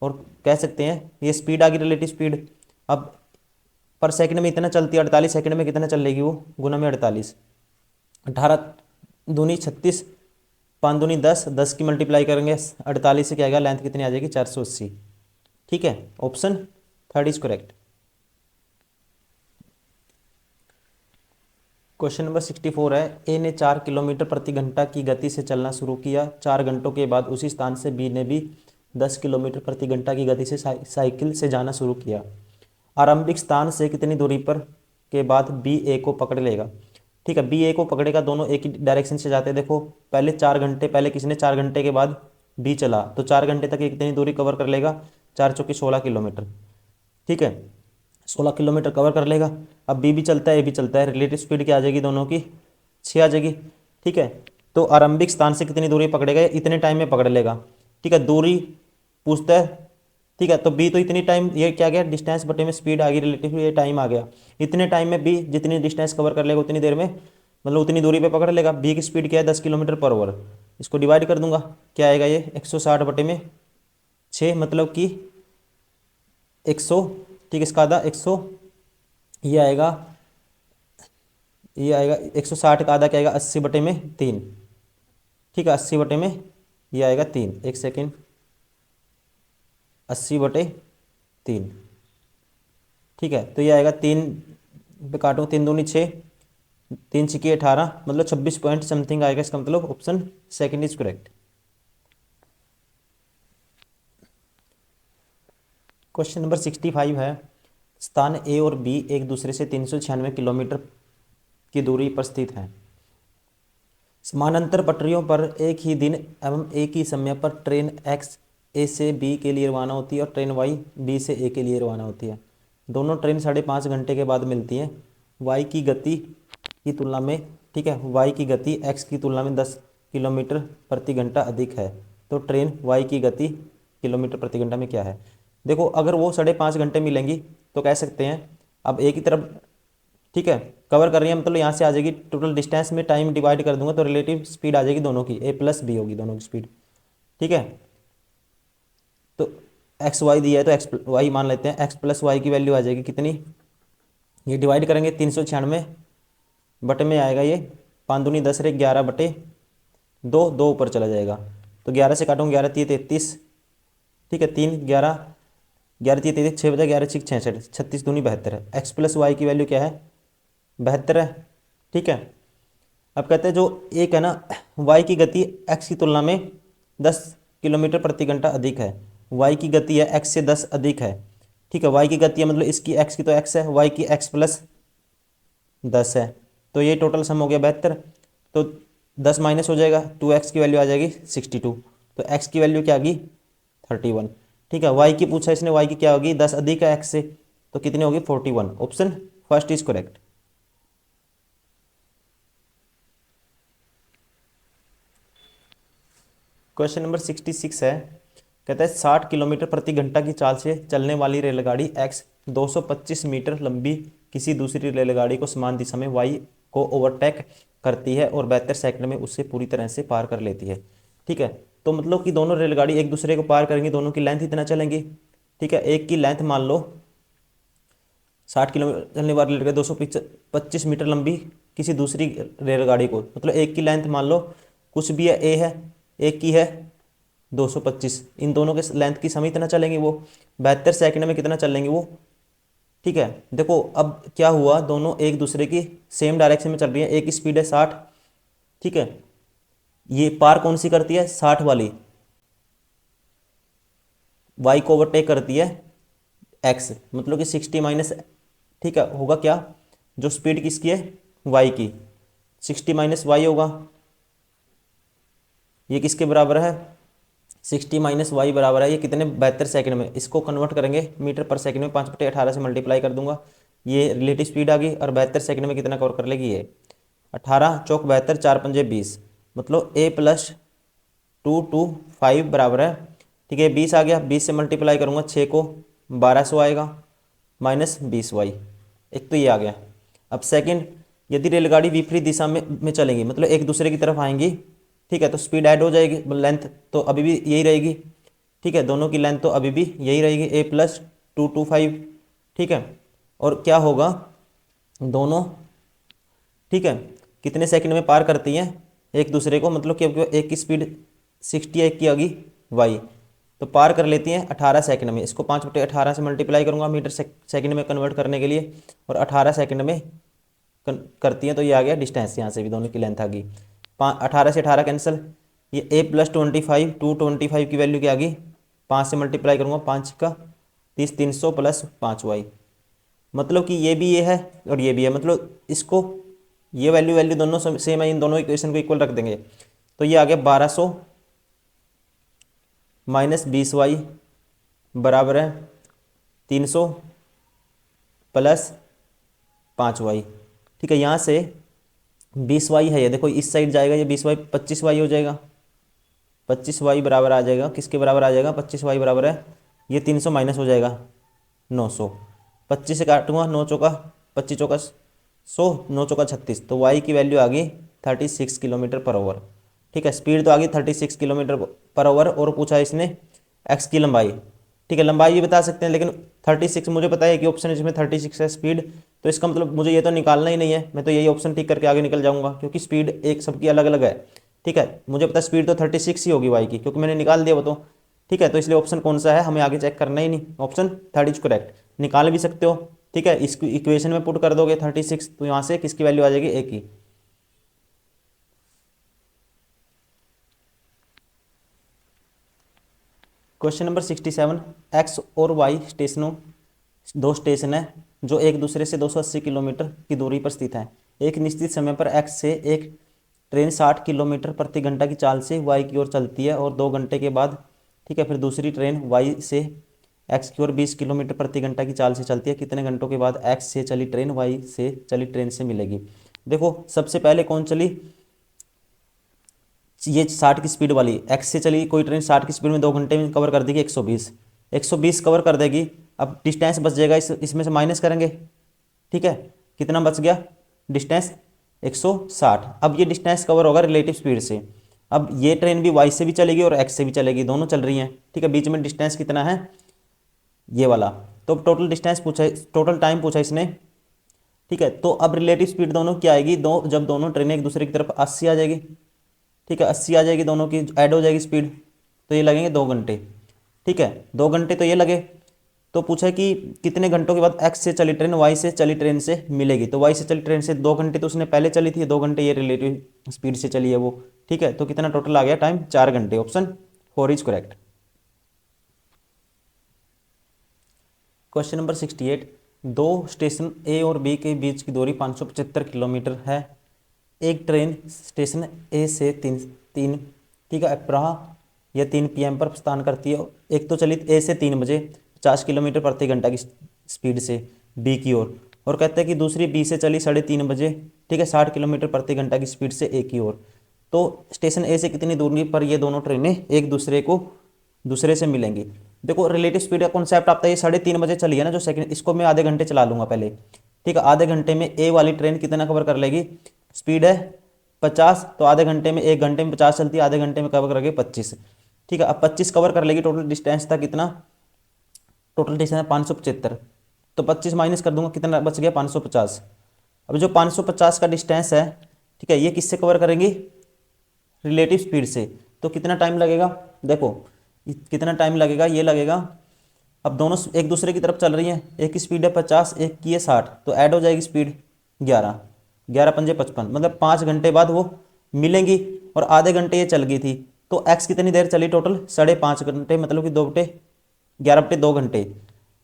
और कह सकते हैं ये स्पीड आ गई रिलेटिव स्पीड। अब पर सेकंड में इतना चलती है, 48 सेकंड में कितना चलेगी वो, गुना में 48, 18 दूनी 36, 5 दूनी 10, 10 की मल्टीप्लाई करेंगे 48 से क्या आएगा, लेंथ कितनी आ जाएगी 480। ठीक है, option third is correct. Question number 64 है, ए ने 4 किलोमीटर प्रति घंटा की गति से चलना शुरू किया। 4 घंटों के बाद उसी स्थान से बी ने भी 10 किलोमीटर प्रति घंटा की गति से साइकिल से जाना शुरू किया। आरंभिक स्थान से कितनी दूरी पर के बाद बी ए को पकड़ लेगा? ठीक है, बी ए को पकड़ेगा, दोनों एक ही डायरेक्शन से जाते हैं। देखो पहले 4 घंटे, पहले किसी ने 4 घंटे के बाद बी चला तो 4 घंटे तक ये कितनी दूरी कवर कर लेगा, 4 चौके 16 किलोमीटर। ठीक है, 16 किलोमीटर कवर कर लेगा। अब बी भी चलता है, ए भी चलता है, रिलेटिव स्पीड क्या आ जाएगी दोनों की 6 आ जाएगी। ठीक है, तो आरंभिक स्थान से कितनी दूरी पकड़ेगा, इतने टाइम में पकड़ लेगा। ठीक है, दूरी पूछता है। ठीक है, तो बी तो इतनी टाइम, ये क्या गया डिस्टेंस बटे में स्पीड आ गई रिलेटिव, ये टाइम आ गया। इतने टाइम में बी जितनी डिस्टेंस कवर कर लेगा उतनी देर में, मतलब उतनी दूरी पे पकड़ लेगा। बी की स्पीड क्या है 10 किलोमीटर पर आवर। इसको डिवाइड कर दूंगा, क्या आएगा ये 160 बटे में 6, मतलब कि 100। ठीक है, इसका आधा 100, ये आएगा 160 का आधा क्या आएगा 80 बटे में 3। ठीक है, 80 बटे में ये आएगा 3, एक सेकेंड, 80/3। ठीक है, तो ये आएगा 3 पे काटो, 3 दूनी 6, 3 छिके 18, मतलब 26 पॉइंट समथिंग आएगा। इसका मतलब option second is correct. Question number 65 है, स्थान ए और बी एक दूसरे से 396 किलोमीटर की दूरी पर स्थित हैं। समानांतर पटरियों पर एक ही दिन एवं एक ही समय पर ट्रेन एक्स ए से बी के लिए रवाना होती है और ट्रेन वाई बी से ए के लिए रवाना होती है। दोनों ट्रेन 5.5 घंटे के बाद मिलती हैं। वाई की गति की तुलना में, ठीक है, वाई की गति एक्स की तुलना में 10 किलोमीटर प्रति घंटा अधिक है, तो ट्रेन वाई की गति किलोमीटर प्रति घंटा में क्या है। देखो अगर वो 5.5 घंटे मिलेंगी तो कह सकते हैं, अब एक ही तरफ, ठीक है, कवर कर रही है, मतलब यहाँ से आ जाएगी टोटल डिस्टेंस में टाइम डिवाइड कर दूंगा तो रिलेटिव स्पीड आ जाएगी दोनों की, ए प्लस बी होगी दोनों की स्पीड, ठीक है। तो एक्स वाई दिया है तो एक्स वाई मान लेते हैं, एक्स प्लस वाई की वैल्यू आ जाएगी कितनी, ये डिवाइड करेंगे 396 बटे में आएगा ये 5 दूनी 10 रे 11 बटे 2, 2 ऊपर चला जाएगा तो 11 से काटूंगा 11 3 33, ठीक है, 3 11 11 3 33 6 बजा 11 6 66 36 दूनी 72 है। एक्स प्लस वाई की वैल्यू क्या है, 72 है, ठीक है। अब कहते हैं जो एक है ना, वाई की गति एक्स की तुलना में 10 किलोमीटर प्रति घंटा अधिक है, वाई की गति है एक्स से 10 अधिक है, ठीक है, वाई की गति है मतलब इसकी एक्स की तो एक्स है, वाई की एक्स प्लस 10 है, तो ये टोटल सम हो गया 72। तो 10 माइनस हो जाएगा, 2x की वैल्यू आ जाएगी 62, तो x की वैल्यू क्या आ गई 31, ठीक है। y की पूछा इसने, y की क्या होगी, 10 अधिक है x से, तो कितनी होगी 41, option first is correct. Question number 66 है, कहता है 60 किलोमीटर प्रति घंटा की चाल से चलने वाली रेलगाड़ी x 225 मीटर लंबी किसी दूसरी रेलगाड़ी को समान दिशा में y को ओवरटेक करती है और 72 सेकंड में उससे पूरी तरह से पार कर लेती है, ठीक है। तो मतलब कि दोनों रेलगाड़ी एक दूसरे को पार करेंगी, दोनों की लेंथ इतना चलेंगी, ठीक है। एक की लेंथ मान लो 60 किलोमीटर चलने वाली रेलगाड़ी 225 मीटर लंबी किसी दूसरी रेलगाड़ी को, मतलब एक की लेंथ मान लो कुछ भी है, ए है, एक की है 225, इन दोनों के लेंथ की सम इतना चलेंगी वो 72 सेकंड में कितना चलेंगी वो, ठीक है। देखो अब क्या हुआ, दोनों एक दूसरे की सेम डायरेक्शन में चल रही है, एक की स्पीड है 60, ठीक है, ये पार कौन सी करती है 60 वाली, वाई को ओवरटेक करती है एक्स, मतलब कि 60 माइनस, ठीक है, होगा क्या, जो स्पीड किसकी है वाई की, 60 माइनस वाई होगा, ये किसके बराबर है 60 माइनस वाई बराबर है ये कितने 72 सेकंड में, इसको कन्वर्ट करेंगे मीटर पर सेकंड में 5/18 से मल्टीप्लाई कर दूंगा, ये रिलेटिव स्पीड आ गई, और 72 सेकंड में कितना कवर कर लेगी ये 18 चौक 72 4 पंजे 20, मतलब a प्लस 225 बराबर है, ठीक है, 20 आ गया, 20 से मल्टीप्लाई करूंगा 6 को 1200 आएगा माइनस 20y, एक तो ये आ गया। अब सेकंड, यदि रेलगाड़ी विपरीत दिशा में चलेंगी, मतलब एक दूसरे की तरफ आएंगी, ठीक है, तो स्पीड ऐड हो जाएगी, लेंथ तो अभी भी यही रहेगी, ठीक है, दोनों की लेंथ तो अभी भी यही रहेगी, a प्लस 225, ठीक है। और क्या होगा दोनों, ठीक है, कितने सेकंड में पार करती हैं एक दूसरे को, मतलब कि एक की स्पीड 60 है, एक की होगी y, तो पार कर लेती हैं 18 सेकंड में, इसको 5/18 से मल्टीप्लाई करूंगा मीटर सेकंड में कन्वर्ट करने के लिए, और 18 सेकंड में करती हैं, तो ये आ गया डिस्टेंस, यहाँ से भी दोनों की लेंथ आ गई, 18 से 18 कैंसिल, ये a प्लस 25 225 की वैल्यू क्या आ गई, 5 से मल्टीप्लाई करूंगा 5 का 30 300 प्लस 5y, मतलब कि ये भी ये है और ये भी है, मतलब इसको ये वैल्यू वैल्यू दोनों सेम है, इन दोनों इक्वेशन को इक्वल रख देंगे, तो ये आ गया 1200 माइनस 20y बराबर है 300 प्लस 5y, ठीक है। यहाँ से 20y है, ये देखो इस साइड जाएगा, ये 20y 25y हो जाएगा, 25y बराबर आ जाएगा, किसके बराबर आ जाएगा 25y बराबर है, ये 300 माइनस हो जाएगा 900, 25 से काटूंगा 9 चौका 25 चौका 100 9 चौका 36, तो y की वैल्यू आ गई 36 किलोमीटर पर आवर, ठीक है। स्पीड तो आ गई 36 किलोमीटर पर आवर, और पूछा इसने x की लंबाई, ठीक है, लंबाई भी बता सकते हैं, लेकिन 36 मुझे पता है कि ऑप्शन इसमें 36 है स्पीड, तो इसका मतलब मुझे ये तो निकालना ही नहीं है, मैं तो यही ऑप्शन टिक करके आगे निकल जाऊंगा, क्योंकि स्पीड एक सबकी अलग अलग है, ठीक है, मुझे पता स्पीड तो 36 ही होगी वाई की, क्योंकि मैंने निकाल दिया वो तो, ठीक है, तो इसलिए ऑप्शन कौन सा है हमें आगे चेक करना ही नहीं, ऑप्शन थर्ड इज करेक्ट, निकाल भी सकते हो, ठीक है, इसको इक्वेशन में पुट कर दोगे 36, तो यहाँ से किसकी वैल्यू आ जाएगी ए की। क्वेश्चन नंबर 67, एक्स और वाई स्टेशनों, दो स्टेशन है जो एक दूसरे से 280 किलोमीटर की दूरी पर स्थित हैं, एक निश्चित समय पर एक्स से एक ट्रेन 60 किलोमीटर प्रति घंटा की चाल से वाई की ओर चलती है और 2 घंटे के बाद, ठीक है, फिर दूसरी ट्रेन वाई से एक्स की ओर 20 किलोमीटर प्रति घंटा की चाल से चलती है, कितने घंटों के बाद एक्स से चली ट्रेन वाई से चली ट्रेन से मिलेगी। देखो सबसे पहले कौन चली, ये 60 की स्पीड वाली एक्स से चली कोई ट्रेन 60 की स्पीड में 2 घंटे में कवर कर देगी 120, 120 कवर कर देगी। अब डिस्टेंस बच जाएगा, इसमें से माइनस करेंगे, ठीक है, कितना बच गया डिस्टेंस 160। अब ये डिस्टेंस कवर होगा रिलेटिव स्पीड से। अब ये ट्रेन भी वाई से भी चलेगी और एक्स से भी चलेगी, दोनों चल रही हैं, ठीक है, बीच में डिस्टेंस कितना है ये वाला। तो टोटल डिस्टेंस पूछा है, टोटल टाइम पूछा इसने, ठीक है। तो अब रिलेटिव स्पीड दोनों क्या आएगी, जब दोनों ट्रेनें एक दूसरे की तरफ 80 आ जाएगी, ठीक है, 80 आ जाएगी, दोनों की ऐड हो जाएगी स्पीड, तो ये लगेंगे 2 घंटे, ठीक है, 2 घंटे तो ये लगे। तो पूछा कि कितने घंटों के बाद एक्स से चली ट्रेन वाई से चली ट्रेन से मिलेगी। तो वाई से चली ट्रेन से 2 घंटे तो उसने पहले चली थी, 2 घंटे ये रिलेटिव स्पीड से चली है वो, ठीक है। तो कितना टोटल आ गया टाइम, 4 घंटे। Option 4 is correct. Question number 68, दो स्टेशन ए और बी के बीच की दूरी 575 किलोमीटर है। एक ट्रेन स्टेशन ए से तीन ठीक है अप्रह या 3 PM पर प्रस्थान करती है। एक तो चली ए से 3 बजे 50 किलोमीटर प्रति घंटा की स्पीड से बी की ओर, और कहते हैं कि दूसरी बी से चली 3:30 बजे, ठीक है, 60 किलोमीटर प्रति घंटा की स्पीड से ए की ओर। तो स्टेशन ए से कितनी दूरी पर ये दोनों ट्रेनें एक दूसरे से मिलेंगी। देखो रिलेटिव स्पीड का कॉन्सेप्ट आता है, ये 3:30 बजे चली है ना जो सेकंड, इसको मैं आधे घंटे चला लूंगा पहले, ठीक है। आधे घंटे में ए वाली ट्रेन कितना कवर कर लेगी, स्पीड है 50, तो आधे घंटे में, 1 घंटे में 50 चलती है, आधे घंटे में कवर करेगी 25, ठीक है। अब 25 कवर कर लेगी, टोटल डिस्टेंस था कितना, टोटल डिस्टेंस है 575, तो 25 माइनस कर दूंगा, कितना बच गया 550। अब जो 550 का डिस्टेंस है, ठीक है, ये किससे कवर करेंगी, रिलेटिव स्पीड से। तो कितना टाइम लगेगा, देखो कितना टाइम लगेगा, ये लगेगा, अब दोनों एक दूसरे की तरफ चल रही हैं, एक की स्पीड है 50, एक की है 60, तो ऐड हो जाएगी स्पीड 11, 11×5 = 55, मतलब 5 घंटे बाद वो मिलेंगी, और आधे घंटे ये चल गई थी। तो एक्स कितनी देर चली टोटल, 5.5 घंटे, मतलब कि 11/2 घंटे।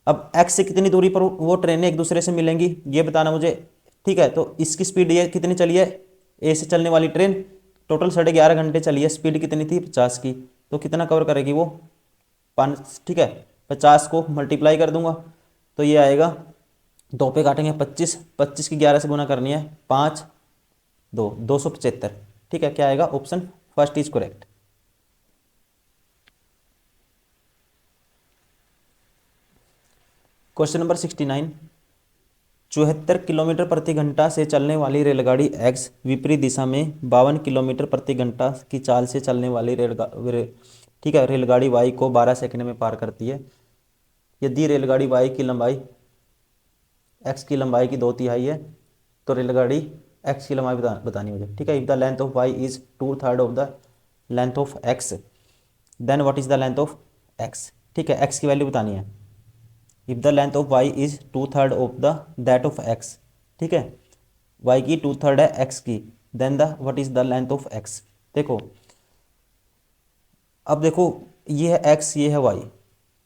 अब एक्स से कितनी दूरी पर वो ट्रेनें एक दूसरे से मिलेंगी ये बताना मुझे, ठीक है। तो इसकी स्पीड ये कितनी चली है, ए से चलने वाली ट्रेन टोटल 11.5 घंटे चली है, स्पीड कितनी थी 50 की, तो कितना कवर करेगी वो 5, ठीक है, 50 को मल्टीप्लाई कर दूंगा, तो ये आएगा, 2 पे काटेंगे 25, 25 की 11 से गुना करनी है, 5 2 275, ठीक है। क्या आएगा, option first is correct. Question number 69, 74 kilometre प्रति घंटा से चलने वाली रेलगाड़ी एक्स विपरीत दिशा में 52 किलोमीटर प्रति घंटा की चाल से चलने वाली ठीक है रेलगाड़ी वाई को 12 सेकंड में पार करती है। यदि रेलगाड़ी वाई की लंबाई एक्स की लंबाई की 2/3 है, तो रेलगाड़ी एक्स की लंबाई बतानी मुझे, ठीक है। If the length of Y is 2/3 of the length of X, then what is the length of X, ठीक है, एक्स की वैल्यू बतानी है। If the length of Y is 2/3 of the that of X, ठीक है, Y की 2/3 है X की, then the what is the length of X. देखो अब देखो ये है एक्स, ये है वाई,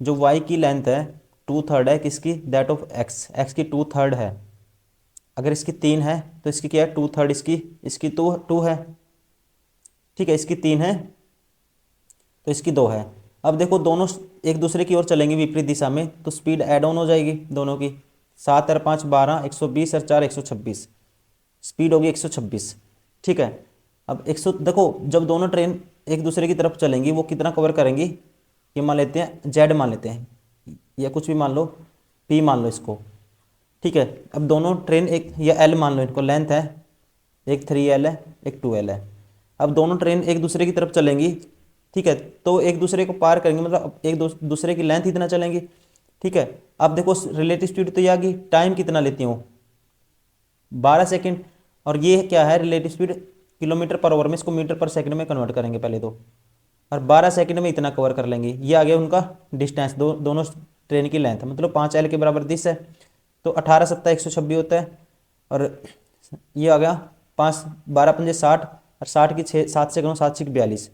जो वाई की लेंथ है 2/3 है किसकी, दैट ऑफ एक्स, एक्स की 2/3 है। अगर इसकी 3 है तो इसकी क्या है 2/3, इसकी 2 है, ठीक है, इसकी 3 है तो इसकी 2 है। अब देखो दोनों एक दूसरे की ओर चलेंगे विपरीत दिशा में, तो स्पीड ऐड ऑन हो जाएगी दोनों की, 7 और 5 12, 120 और 4 126, स्पीड होगी 126, ठीक है। अब 100 देखो जब दोनों ट्रेन एक दूसरे की तरफ चलेंगी वो कितना कवर करेंगी, ये मान लेते हैं जेड मान लेते हैं, या कुछ भी मान लो, पी मान लो इसको, ठीक है। अब दोनों ट्रेन एक, या एल मान लो इनको, लेंथ है, एक 3L है एक 2L है। अब दोनों ट्रेन एक दूसरे की तरफ चलेंगी, ठीक है, तो एक दूसरे को पार करेंगे, मतलब एक दूसरे की लेंथ इतना चलेंगी, ठीक है। अब देखो रिलेटिव स्पीड तो ये आ गई, टाइम कितना लेती हूँ 12 सेकंड, और ये क्या है relative speed kilometre per hour में, इसको मीटर पर सेकंड में कन्वर्ट करेंगे पहले तो, और 12 सेकंड में इतना कवर कर लेंगे। ये आ गया उनका डिस्टेंस, दोनों ट्रेन की लेंथ, मतलब 5L के बराबर दिस है, तो 18 7 126 होता है, और ये आ गया 5 12 पंजे 60, और 60 की 6 7 से करो 7 6 42,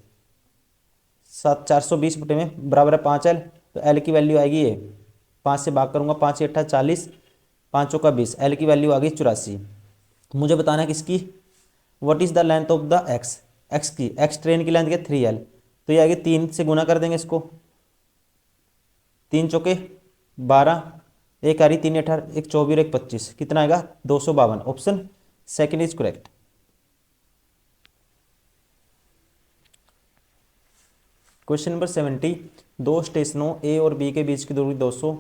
420 बटे में बराबर है 5L, तो L की वैल्यू आएगी ये 5 से भाग करूँगा, 5 8 40, 5 का 20, L की वैल्यू आ गई 84। मुझे बताना है किसकी, what is the length of the x, x की, एक्स ट्रेन की लेंथ क्या 3L, तो ये आगे 3 से गुना कर देंगे इसको, 3 चौके 12, एक आ रही 3 18, एक 24 एक 25, कितना आएगा 252। Option second is correct. Question number 70, दो स्टेशनों ए और बी के बीच की दूरी 200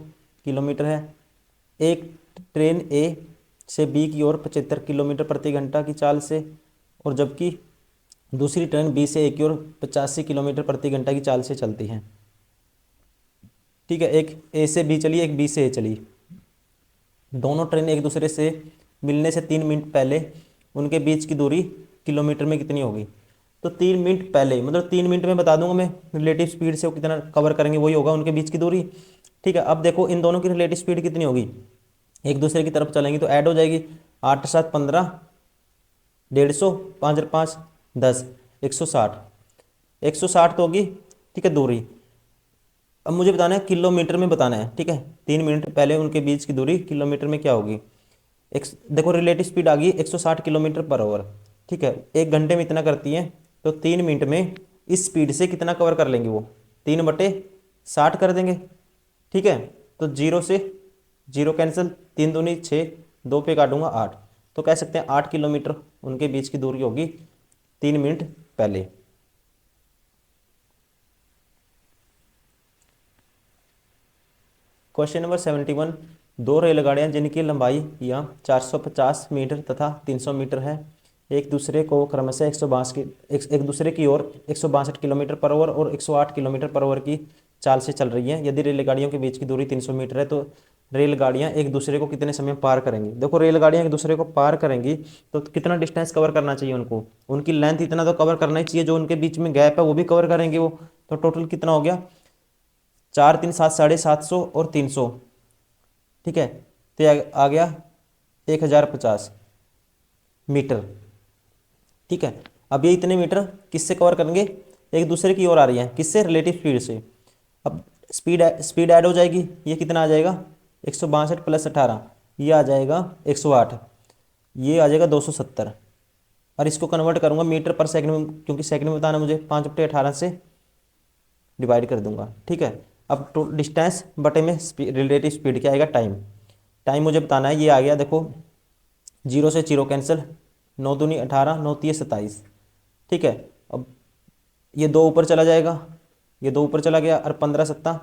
किलोमीटर है। एक ट्रेन ए से बी की ओर 75 किलोमीटर प्रति घंटा की चाल से, और जबकि दूसरी ट्रेन बी से ए की ओर 85 किलोमीटर प्रति घंटा की चाल से चलती है। ठीक है, एक ए से बी चली, एक बी से ए चली। दोनों ट्रेन एक दूसरे से मिलने से 3 मिनट पहले उनके बीच की दूरी किलोमीटर में कितनी होगी? तो 3 मिनट पहले मतलब 3 मिनट में बता दूंगा मैं रिलेटिव स्पीड से वो कितना कवर करेंगे, वही होगा उनके बीच की दूरी। ठीक है, अब देखो इन दोनों की रिलेटिव स्पीड कितनी होगी, एक दूसरे की तरफ चलेंगी तो ऐड हो जाएगी। 8 7 15, 150, 5 और 5 10, 160, 160 तो होगी। ठीक है दूरी, अब मुझे बताना है किलोमीटर में बताना है। ठीक है, 3 मिनट पहले उनके बीच की दूरी किलोमीटर में क्या होगी? देखो रिलेटिव स्पीड आ गई 160 किलोमीटर पर आवर। ठीक है, 1 घंटे में इतना करती है, तो 3 मिनट में इस स्पीड से कितना कवर कर लेंगे वो? 3/60 कर देंगे। ठीक है, तो 0 से 0 कैंसिल, 3 दूनी 6, 2 पे काटूंगा 8, तो कह सकते हैं 8 किलोमीटर उनके बीच की दूरी होगी 3 मिनट पहले। क्वेश्चन नंबर 71, दो रेलगाड़ियां जिनकी लंबाई या 450 मीटर तथा 300 मीटर है, एक दूसरे को क्रमशः 162 एक दूसरे की ओर 162 किलोमीटर पर आवर और 108 किलोमीटर पर आवर की चाल से चल रही हैं। यदि रेलगाड़ियों के बीच की दूरी 300 मीटर है, तो रेलगाड़ियां एक दूसरे को कितने समय में पार करेंगी? देखो रेलगाड़ियां एक दूसरे को पार करेंगी तो कितना डिस्टेंस कवर करना चाहिए उनको? उनकी लेंथ इतना तो कवर करना ही चाहिए, जो उनके बीच में गैप है वो भी कवर करेंगे वो। तो टोटल कितना हो गया? 4 3 7 750 और 300। ठीक है, तो आ गया 1050 मीटर। ठीक है, अब ये इतने मीटर किससे कवर करेंगे? एक दूसरे की ओर आ रही है, किससे? रिलेटिव स्पीड से। अब स्पीड ऐड हो जाएगी, ये कितना आ जाएगा? 162 + 18, ये आ जाएगा 108, ये आ जाएगा 270। और इसको कन्वर्ट करूंगा मीटर पर सेकंड में, क्योंकि सेकंड में बताना मुझे, 5/18 से डिवाइड कर दूंगा। ठीक है, अब तो डिस्टेंस बटे में रिलेटिव स्पीड क्या आएगा? टाइम। टाइम मुझे बताना है, ये आ गया देखो 0 से 0 कैंसिल, 9 दूनी 18, 9 तिये 27। ठीक है, अब ये 2 ऊपर चला जाएगा, ये 2 ऊपर चला गया, और 15 7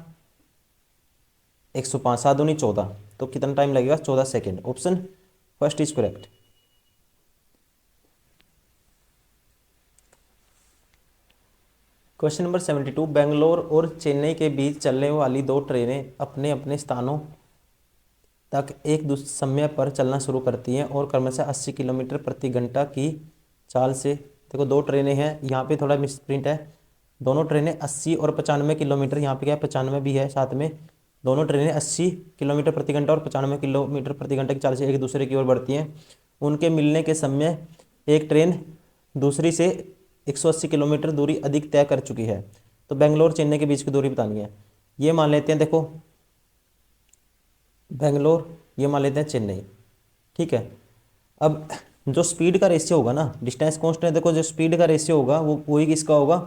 105, 7 दूनी 14, तो कितना टाइम लगेगा? 14 second. Option first is correct. Question number 72, Bangalore और चेन्नई के बीच चलने वाली दो ट्रेनें अपने अपने स्थानों तक एक समय पर चलना शुरू करती हैं और क्रमशः 80 किलोमीटर प्रति घंटा की चाल से। देखो दो ट्रेनें हैं, यहाँ पे थोड़ा मिसप्रिंट है, दोनों ट्रेनें 80 और 95 किलोमीटर, यहाँ पे क्या है 95 भी है साथ में। दोनों ट्रेनें 80 किलोमीटर प्रति घंटा और 95 किलोमीटर प्रति घंटा की चाल से एक दूसरे की ओर बढ़ती हैं। उनके मिलने के समय एक ट्रेन दूसरी से 180 किलोमीटर दूरी अधिक तय कर चुकी है। तो बेंगलोर चेन्नई के बीच की दूरी बतानी है। ये मान लेते हैं, देखो बेंगलोर, ये मान लेते हैं चेन्नई। ठीक है, अब जो स्पीड का रेशियो होगा ना, डिस्टेंस कांस्टेंट है, देखो जो स्पीड का रेशियो होगा वो वही किसका होगा?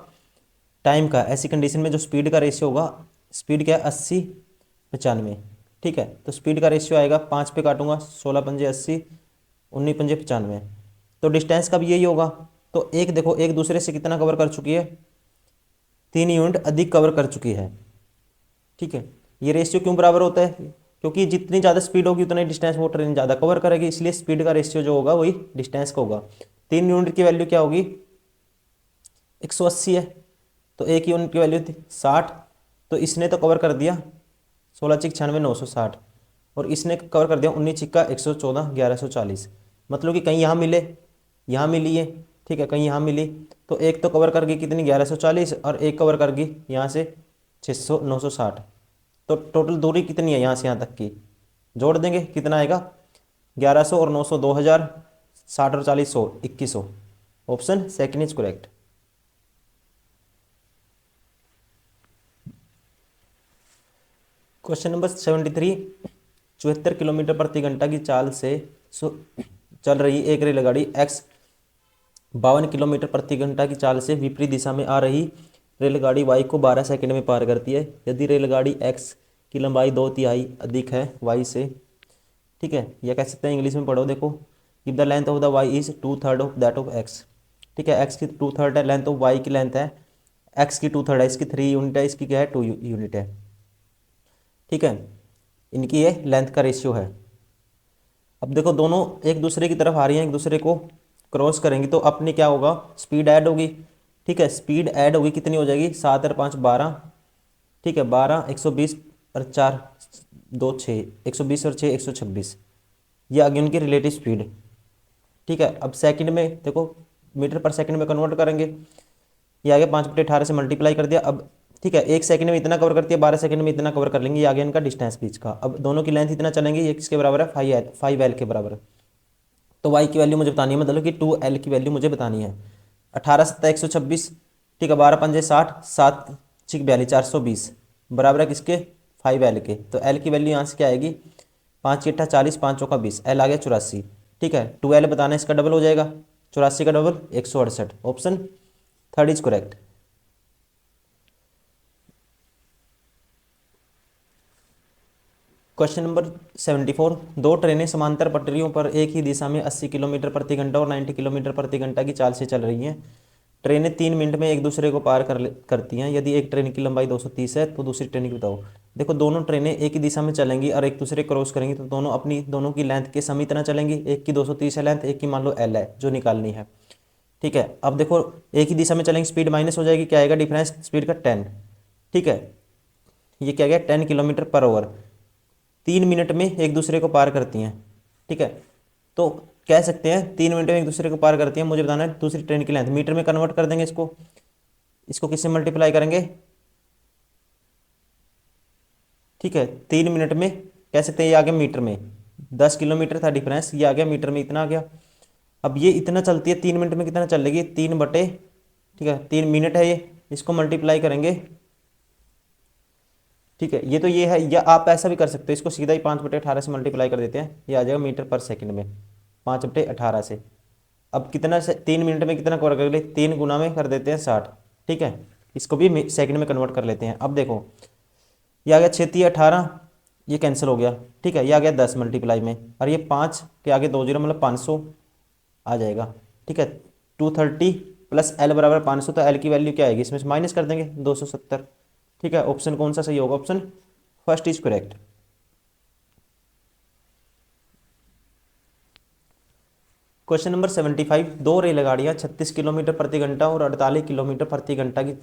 टाइम का। ऐसी कंडीशन में जो स्पीड का रेशियो होगा, स्पीड क्या है? 80 95। ठीक है, तो स्पीड का रेशियो आएगा, 5 पे काटूंगा, 16 पंजे 80, 19 पंजे 95, तो डिस्टेंस का भी यही होगा। तो एक देखो एक दूसरे से कितना कवर कर चुकी है? 3 यूनिट अधिक कवर कर चुकी है। ठीक है, ये रेशियो क्यों बराबर होता है? क्योंकि जितनी ज़्यादा स्पीड होगी उतना ही डिस्टेंस वो ट्रेन ज़्यादा कवर करेगी, इसलिए स्पीड का रेशियो जो होगा वही डिस्टेंस का होगा। 3 यूनिट की वैल्यू क्या होगी? 180 है, तो एक यूनिट की वैल्यू थी 60, तो इसने तो कवर कर दिया 16 × 96 960, और इसने कवर कर दिया 19 × 114 1140। मतलब कि कहीं यहाँ मिले, यहाँ मिली है। ठीक है, कहीं यहाँ मिली, तो एक तो कवर कर गई कितनी? 1140, और एक कवर कर गई यहाँ से 600 960। तो टोटल दूरी कितनी है यहाँ से यहाँ तक की? जोड़ देंगे कितना आएगा? 1100 और 900 2000, 60 और 40 100 2100। Option second is correct. Question number 73, 74 kilometre प्रति घंटा की चाल से चल रही एक रेलगाड़ी एक्स 52 किलोमीटर प्रति घंटा की चाल से विपरीत दिशा में आ रही रेलगाड़ी वाई को 12 सेकंड में पार करती है। यदि रेलगाड़ी एक्स की लंबाई 2/3 अधिक है वाई से। ठीक है, या कह सकते हैं इंग्लिश में पढ़ो, देखो, if the length of the Y is 2/3 of that of X. ठीक है, एक्स की 2/3 है लेंथ ऑफ वाई की लेंथ है, एक्स की 2/3 है, इसकी 3 यूनिट है, इसकी क्या है 2 यूनिट है। ठीक है, इनकी ये लेंथ का रेशियो है। अब देखो दोनों एक दूसरे की तरफ आ रही हैं, एक दूसरे को क्रॉस करेंगी तो अपनी क्या होगा, स्पीड ऐड होगी। ठीक है, स्पीड ऐड होगी, कितनी हो जाएगी, 7 और 5 12। ठीक है, 12 120 और 4 2 6, 120 और 6 126, ये आ गई उनकी रिलेटिव स्पीड। ठीक है, अब सेकंड में देखो, मीटर पर सेकंड में कन्वर्ट करेंगे, ये आगे 5/18 से मल्टीप्लाई कर दिया। अब ठीक है, 1 सेकंड में इतना कवर करती है, 12 सेकंड में इतना कवर कर लेंगे, ये आगे इनका डिस्टेंस बीच का। अब दोनों की लेंथ इतना चलेंगे, ये किसके बराबर है, 5L के बराबर। तो वाई की वैल्यू मुझे बतानी है, मतलब कि 2L की वैल्यू मुझे बतानी है। 18 7 126। ठीक है, 12 पंजे 60, 7 6 42 420 बराबर है किसके, 5L के। तो L की वैल्यू यहाँ से क्या आएगी, 5 8 40, 5 चौका 20, L आ गया 84। ठीक है, 2L बताना है, इसका डबल हो जाएगा, 84 का double 168। Option third is correct. Question number 74, दो ट्रेनें समांतर पटरियों पर एक ही दिशा में 80 किलोमीटर प्रति घंटा और 90 किलोमीटर प्रति घंटा की चाल से चल रही हैं। ट्रेनें 3 मिनट में एक दूसरे को पार करती हैं। यदि एक ट्रेन की लंबाई 230 है तो दूसरी ट्रेन की बताओ। देखो दोनों ट्रेनें एक ही दिशा में चलेंगी और एक दूसरे क्रॉस करेंगी, तो दोनों की लेंथ के सम इतना चलेंगी। एक की 230 है लेंथ, एक की मान लो L है जो निकालनी है। ठीक है, अब देखो एक ही दिशा में चलेंगे, स्पीड माइनस हो जाएगी, क्या आएगा डिफरेंस स्पीड का 10। ठीक है, ये क्या गया 10 किलोमीटर पर आवर। 3 मिनट में एक दूसरे को पार करती हैं। ठीक है, तो कह सकते हैं 3 मिनट में एक दूसरे को पार करती हैं, मुझे बताना है दूसरी ट्रेन की लेंथ। मीटर में कन्वर्ट कर देंगे इसको, इसको किससे मल्टीप्लाई करेंगे। ठीक है, 3 मिनट में कह सकते हैं, ये आ गया मीटर में, 10 किलोमीटर था डिफरेंस, ये आ गया मीटर में, इतना आ गया। अब ये इतना चलती है 3 मिनट में, कितना चल लेगी 3 बटे, ठीक है 3 मिनट है ये, इसको मल्टीप्लाई करेंगे। ठीक है, ये तो ये है, या आप ऐसा भी कर सकते हो, इसको सीधा ही 5/18 से मल्टीप्लाई कर देते हैं, ये आ जाएगा मीटर पर सेकंड में 5/18 से। अब कितना से 3 मिनट में कितना कवर कर ले, 3 गुना में कर देते हैं 60। ठीक है, इसको भी सेकंड में कन्वर्ट कर लेते हैं। अब देखो ये आ गया 36 18, ये कैंसिल हो गया। ठीक है, ये आ गया 10 मल्टीप्लाई में, और ये 5 के आगे 2 जीरो मतलब 500 आ जाएगा। ठीक है, 230 प्लस L बराबर 500, तो L की वैल्यू क्या आएगी, इसमें से माइनस कर देंगे 270। ठीक है, ऑप्शन कौन सा सही होगा, option first is correct. Question number 75, दो रेलगाड़ियां 36 किलोमीटर प्रति घंटा और 48 किलोमीटर प्रति घंटा की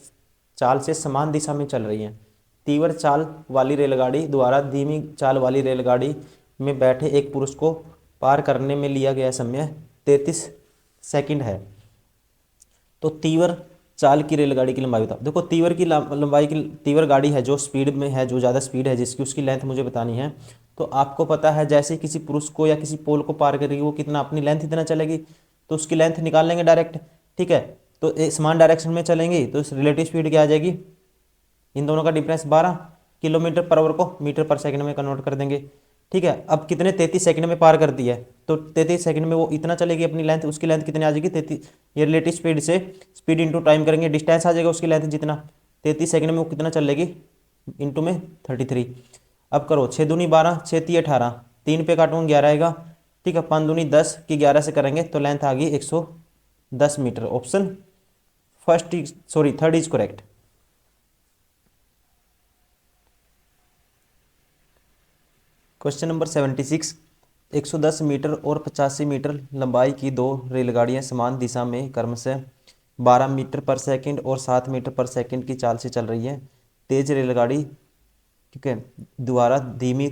चाल से समान दिशा में चल रही हैं। तीव्र चाल वाली रेलगाड़ी द्वारा धीमी चाल वाली रेलगाड़ी में बैठे एक पुरुष को पार करने में लिया गया समय 33 सेकंड है। तो तीव्र चाल की रेलगाड़ी की लंबाई बताओ। देखो तीव्र की लंबाई की, तीव्र गाड़ी है जो स्पीड में है, जो ज़्यादा स्पीड है जिसकी, उसकी लेंथ मुझे बतानी है। तो आपको पता है जैसे ही किसी पुरुष को या किसी पोल को पार करेगी वो कितना, अपनी लेंथ इतना चलेगी, तो उसकी लेंथ निकाल लेंगे डायरेक्ट। ठीक है, तो समान डायरेक्शन में चलेंगी तो रिलेटिव स्पीड क्या आ जाएगी, इन दोनों का डिफरेंस 12 किलोमीटर पर आवर को मीटर पर सेकंड में कन्वर्ट कर देंगे। ठीक है, अब कितने 33 सेकंड में पार करती है, तो 33 सेकंड में वो इतना चलेगी, अपनी लेंथ, उसकी लेंथ कितनी आ जाएगी 33, ये रिलेटिव स्पीड से स्पीड इंटू टाइम करेंगे, डिस्टेंस आ जाएगा उसकी लेंथ जितना, 33 सेकंड में वो कितना चलेगी इंटू में 33। अब करो 6 दूनी 12, 6 3 18, 3 पे काटूंगा 11 आएगा। ठीक है, 5 दूनी 10 की 11 से करेंगे तो लेंथ आ गई 110 metre. Option first is sorry third is correct. Question number 76, 110 metre और 85 मीटर लंबाई की दो रेलगाड़ियां समान दिशा में क्रमशः 12 मीटर पर सेकंड और 7 मीटर पर सेकंड की चाल से चल रही है। तेज रेलगाड़ी, ठीक है, द्वारा धीमी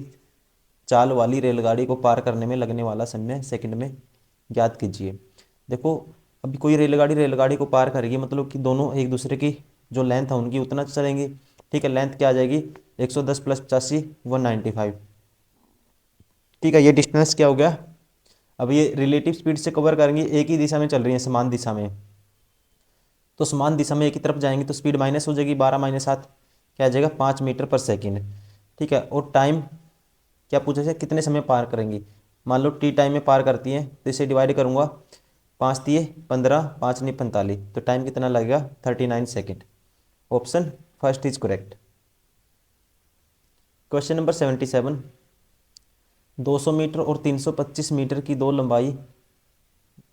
चाल वाली रेलगाड़ी को पार करने में लगने वाला समय सेकंड में ज्ञात कीजिए। देखो अभी कोई रेलगाड़ी रेलगाड़ी को पार करेगी, मतलब कि दोनों एक दूसरे की जो लेंथ है उनकी उतना चलेंगी। ठीक है, लेंथ क्या आ जाएगी 110 प्लस 85 195। ठीक है, ये डिस्टेंस क्या हो गया। अब ये रिलेटिव स्पीड से कवर करेंगे, एक ही दिशा में चल रही है समान दिशा में, तो समान दिशा में एक ही तरफ जाएंगे तो स्पीड माइनस हो जाएगी, 12 माइनस 7 क्या आ जाएगा 5 मीटर पर सेकेंड। ठीक है, और टाइम क्या पूछा जाए, कितने समय पार करेंगी, मान लो टी टाइम में पार करती हैं तो इसे डिवाइड करूँगा, 5 दिए 15, 5 नहीं 45, तो टाइम कितना लगेगा 39 second. Option first is correct. Question number 77। 200 metre और 325 मीटर की दो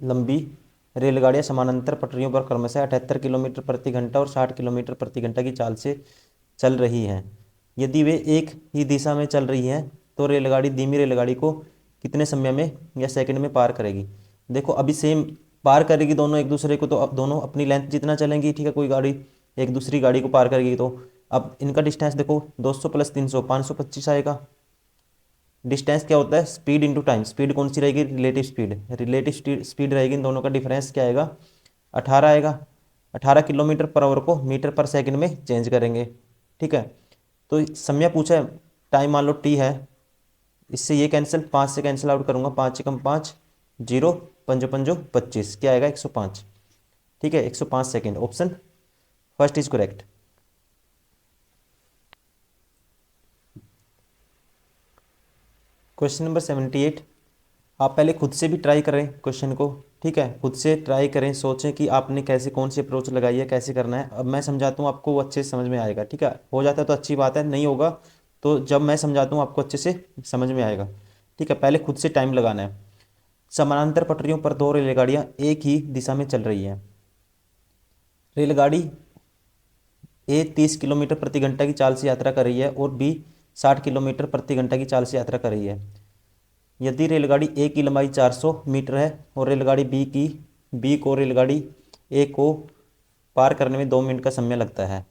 लंबी रेलगाड़ियां समानांतर पटरियों पर क्रमशः 78 किलोमीटर प्रति घंटा और 60 किलोमीटर प्रति घंटा की चाल से चल रही हैं। यदि वे एक ही दिशा में चल रही हैं तो रेलगाड़ी धीमी रेलगाड़ी को कितने समय में या सेकंड में पार करेगी। देखो अभी सेम पार करेगी दोनों एक दूसरे को, तो अब दोनों अपनी लेंथ जितना चलेंगी, ठीक है। कोई गाड़ी एक दूसरी गाड़ी को पार करेगी तो अब इनका डिस्टेंस देखो 200 प्लस 300 525 आएगा। डिस्टेंस क्या होता है, स्पीड इंटू टाइम। स्पीड कौन सी रहेगी, रिलेटिव स्पीड। रिलेटिव स्पीड रहेगी, इन दोनों का डिफरेंस क्या आएगा, 18 आएगा। 18 किलोमीटर पर आवर को मीटर पर सेकंड में चेंज करेंगे, ठीक है। तो समय पूछा है, टाइम मान लो टी है, इससे ये कैंसिल, 5 से कैंसिल आउट करूंगा, 5 एकम 5, 0 पंजो पंजो 25, क्या आएगा 105, ठीक है। 105 second, option first is correct. Question number 78। आप पहले खुद से भी ट्राई करें क्वेश्चन को, ठीक है। खुद से ट्राई करें, सोचें कि आपने कैसे कौन सी अप्रोच लगाई है, कैसे करना है। अब मैं समझाता हूँ आपको, वो अच्छे से समझ में आएगा, ठीक है। हो जाता है तो अच्छी बात है, नहीं होगा तो जब मैं समझाता हूँ आपको अच्छे से समझ में आएगा, ठीक है। पहले खुद से टाइम लगाना है। समानांतर पटरियों पर दो रेलगाड़ियाँ एक ही दिशा में चल रही हैं। रेलगाड़ी ए 30 किलोमीटर प्रति घंटा की चाल से यात्रा कर रही है और बी 60 किलोमीटर प्रति घंटा की चाल से यात्रा कर रही है। यदि रेलगाड़ी ए की लंबाई 400 मीटर है और रेलगाड़ी बी को रेलगाड़ी ए को पार करने में 2 मिनट का समय लगता है,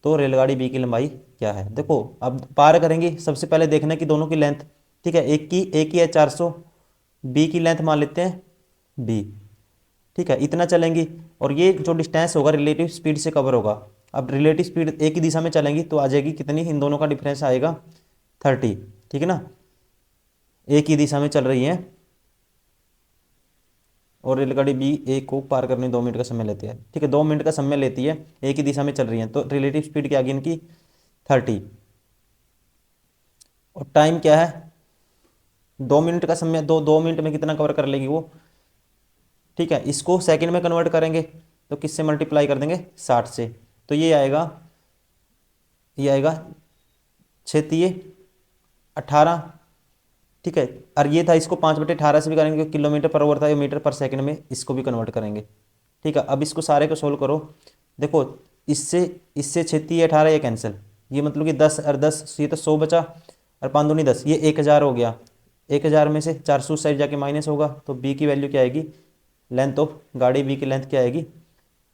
तो रेलगाड़ी बी की लंबाई क्या है। देखो अब पार करेंगे, सबसे पहले देखना है कि दोनों की लेंथ, ठीक है। एक की है 400, बी की लेंथ मान लेते हैं बी, ठीक है। इतना चलेंगी और ये जो डिस्टेंस होगा रिलेटिव स्पीड से कवर होगा। अब रिलेटिव स्पीड एक ही दिशा में चलेंगी तो आ जाएगी कितनी, इन दोनों का डिफरेंस आएगा 30, ठीक है ना। एक ही दिशा में चल रही है और रेलगाड़ी बी ए को पार करने 2 मिनट का समय लेती है, ठीक है। 2 मिनट का समय लेती है, एक ही दिशा में चल रही है, तो रिलेटिव स्पीड क्या आ गई इनकी 30। और टाइम क्या है, 2 मिनट का समय, 2 मिनट में कितना कवर कर लेगी वो, ठीक है। इसको सेकंड में कन्वर्ट करेंगे तो किससे मल्टीप्लाई कर देंगे, 60 से। तो ये आएगा 6×18, ठीक है। और ये था, इसको 5/18 से भी करेंगे क्योंकि किलोमीटर पर आवर था, ये मीटर पर सेकंड में इसको भी कन्वर्ट करेंगे, ठीक है। अब इसको सारे को सोल्व करो। देखो इससे इससे 6×18 ये कैंसिल, ये मतलब कि 10 और 10, ये तो 100 बचा और 5 दूनी 10, ये 1000 हो गया। 1000 में से 400 साइड जाके माइनस होगा तो बी की वैल्यू क्या आएगी, लेंथ ऑफ गाड़ी बी की लेंथ क्या आएगी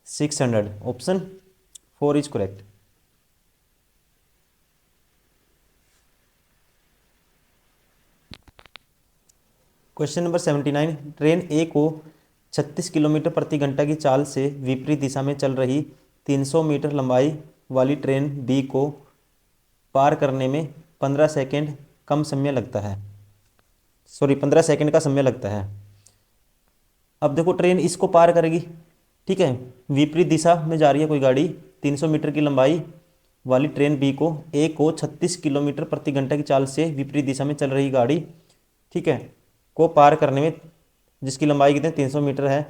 600, option 4 is correct. Question number 79। Train A को 36 किलोमीटर प्रति घंटा की चाल से विपरीत दिशा में चल रही 300 मीटर लंबाई वाली ट्रेन बी को पार करने में 15 सेकेंड कम समय लगता है, सॉरी 15 सेकेंड का समय लगता है। अब देखो ट्रेन इसको पार करेगी, ठीक है। विपरीत दिशा में जा रही है कोई गाड़ी, 300 मीटर की लंबाई वाली ट्रेन बी को 36 किलोमीटर प्रति घंटा की चाल से विपरीत दिशा में चल रही गाड़ी, ठीक है, को पार करने में, जिसकी लंबाई कितनी 300 मीटर है,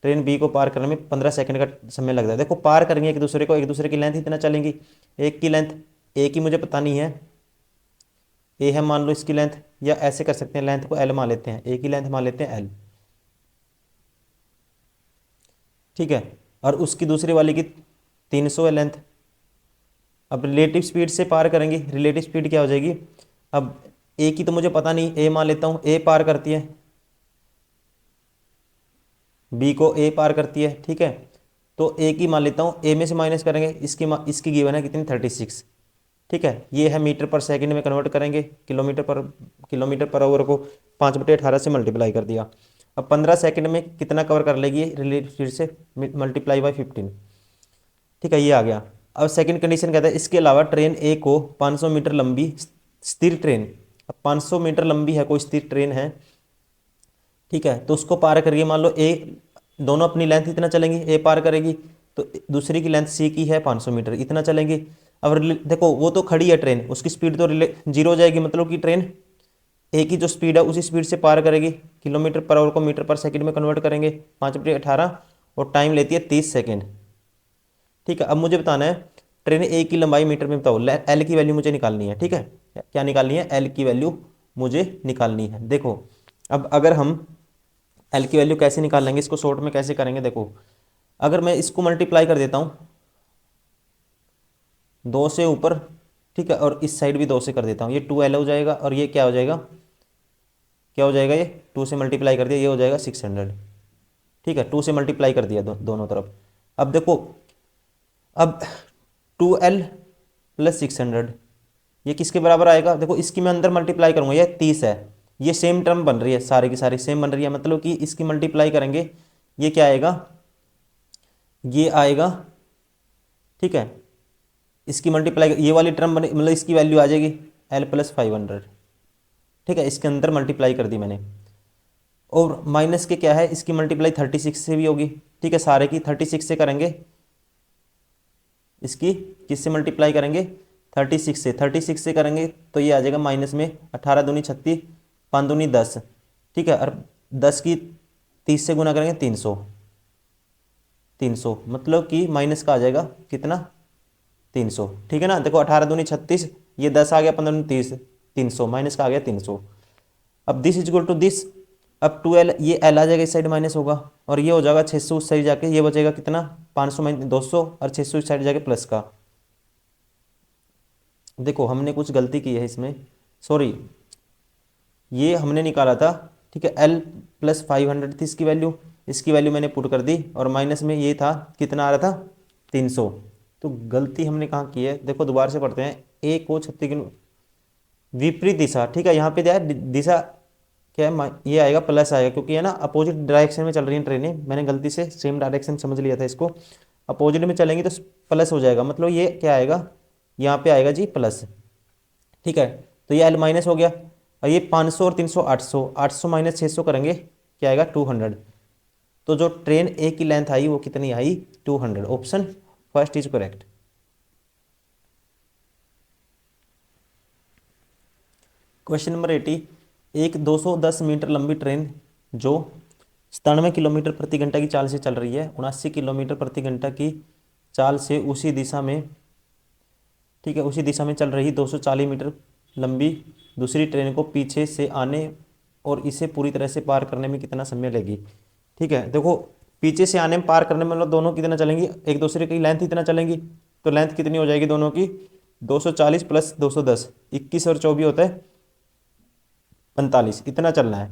ट्रेन बी को पार करने में 15 सेकंड का समय लगता है। देखो पार करेंगे एक दूसरे को, एक दूसरे की लेंथ इतना चलेंगी। एक की लेंथ ए की मुझे पता नहीं है, ए है मान लो इसकी लेंथ, या ऐसे कर सकते हैं लेंथ को एल मान लेते हैं, ए की लेंथ मान लेते हैं एल, ठीक है। और उसकी दूसरी वाली की 300 है लेंथ। अब रिलेटिव स्पीड से पार करेंगे, रिलेटिव स्पीड क्या हो जाएगी, अब ए की तो मुझे पता नहीं, ए मान लेता हूँ, ए पार करती है बी को, ए पार करती है, ठीक है। तो ए की मान लेता हूँ, ए में से माइनस करेंगे, इसकी गिवन है कितनी 36, ठीक है। ये है मीटर पर सेकंड में कन्वर्ट करेंगे, किलोमीटर पर आवर को 5/18 से मल्टीप्लाई कर दिया। अब 15 सेकंड में कितना कवर कर लेगी रिलेटिव स्पीड से, मल्टीप्लाई बाई 15, ठीक है। ये आ गया। अब सेकंड कंडीशन कहता है इसके अलावा ट्रेन ए को 500 मीटर लंबी स्थिर ट्रेन, अब 500 मीटर लंबी है कोई स्थिर ट्रेन है, ठीक है, तो उसको पार करिए, मान लो ए, दोनों अपनी लेंथ इतना चलेंगी, ए पार करेगी तो दूसरी की लेंथ सी की है 500 मीटर, इतना चलेंगे। अब देखो वो तो खड़ी है ट्रेन, उसकी स्पीड तो जीरो हो जाएगी, मतलब कि ट्रेन ए की जो स्पीड है उसी स्पीड से पार करेगी। किलोमीटर पर आवर को मीटर पर सेकंड में कन्वर्ट करेंगे, 5/18, और टाइम लेती है 30 सेकेंड, ठीक है। अब मुझे बताना है ट्रेन ए की लंबाई मीटर में बताओ, एल की वैल्यू मुझे निकालनी है, ठीक है। क्या निकालनी है, एल की वैल्यू मुझे निकालनी है। देखो अब अगर हम एल की वैल्यू कैसे निकाल लेंगे, इसको शॉर्ट में कैसे करेंगे, देखो अगर मैं इसको मल्टीप्लाई कर देता हूँ 2 से ऊपर, ठीक है, और इस साइड भी 2 से कर देता हूँ, ये 2L हो जाएगा और ये क्या हो जाएगा, क्या हो जाएगा, ये 2 से मल्टीप्लाई कर दिया, ये हो जाएगा 600, ठीक है, 2 से मल्टीप्लाई कर दिया दोनों तरफ। अब देखो अब 2L प्लस 600 ये किसके बराबर आएगा, देखो इसकी मैं अंदर मल्टीप्लाई करूंगा, ये 30 है, ये सेम टर्म बन रही है, सारी की सारी सेम बन रही है, मतलब कि इसकी मल्टीप्लाई करेंगे, ये क्या आएगा, ये आएगा, ठीक है, इसकी मल्टीप्लाई ये वाली टर्म बने, मतलब इसकी वैल्यू आ जाएगी L प्लस 500, ठीक है, इसके अंदर मल्टीप्लाई कर दी मैंने। और माइनस के क्या है, इसकी मल्टीप्लाई 36 से भी होगी, ठीक है, सारे की 36 से करेंगे, इसकी किससे मल्टीप्लाई करेंगे, 36 से करेंगे तो ये आ जाएगा माइनस में 18 दूनी 36, 5 दूनी 10, ठीक है, और 10 की 30 से गुना करेंगे 300, 300 मतलब कि माइनस का आ जाएगा कितना, 300, ठीक है ना। देखो 18 दूनी 36, ये 10 आ गया, 15 दूनी 30, 300 माइनस का आ गया 300। अब this is equal to this, अब 2L, ये L आ जाएगा इस साइड माइनस होगा, और ये हो जाएगा 600 उस साइड जाके, ये बचेगा कितना 500 माइनस 200, और 600 इस साइड जाके प्लस का। देखो हमने कुछ गलती की है इसमें, सॉरी, ये हमने निकाला था, ठीक है, L प्लस 500 थी इसकी वैल्यू मैंने पुट कर दी, और माइनस में ये था कितना आ रहा था 300। तो गलती हमने कहाँ की है, देखो दोबारा से पढ़ते हैं, ए को 36 की विपरीत दिशा, ठीक है, यहाँ पे क्या है दिशा, क्या है, ये आएगा प्लस आएगा, क्योंकि है ना अपोजिट डायरेक्शन में चल रही है ट्रेनें, मैंने गलती से सेम डायरेक्शन समझ लिया था इसको, अपोजिट में चलेंगी तो प्लस हो जाएगा, मतलब ये क्या आएगा, यहाँ पे आएगा जी प्लस, ठीक है, तो ये L माइनस हो गया, और ये 500 और 300 800, 800 माइनस 600 करेंगे क्या आएगा 200, तो जो ट्रेन ए की लेंथ आई वो कितनी आई 200, option first is correct. Question number 80, एक 210 मीटर लंबी ट्रेन जो 97 किलोमीटर प्रति घंटा की चाल से चल रही है, 79 किलोमीटर प्रति घंटा की चाल से उसी दिशा में, ठीक है, उसी दिशा में चल रही 240 मीटर लंबी दूसरी ट्रेन को पीछे से आने और इसे पूरी तरह से पार करने में कितना समय लगेगी, ठीक है। देखो पीछे से आने में पार करने में मतलब दोनों कितना चलेंगी, एक दूसरे की लेंथ इतना चलेंगी, तो लेंथ कितनी हो जाएगी दोनों की 240 प्लस 210, 21 और 24 होता है 45, इतना चलना है,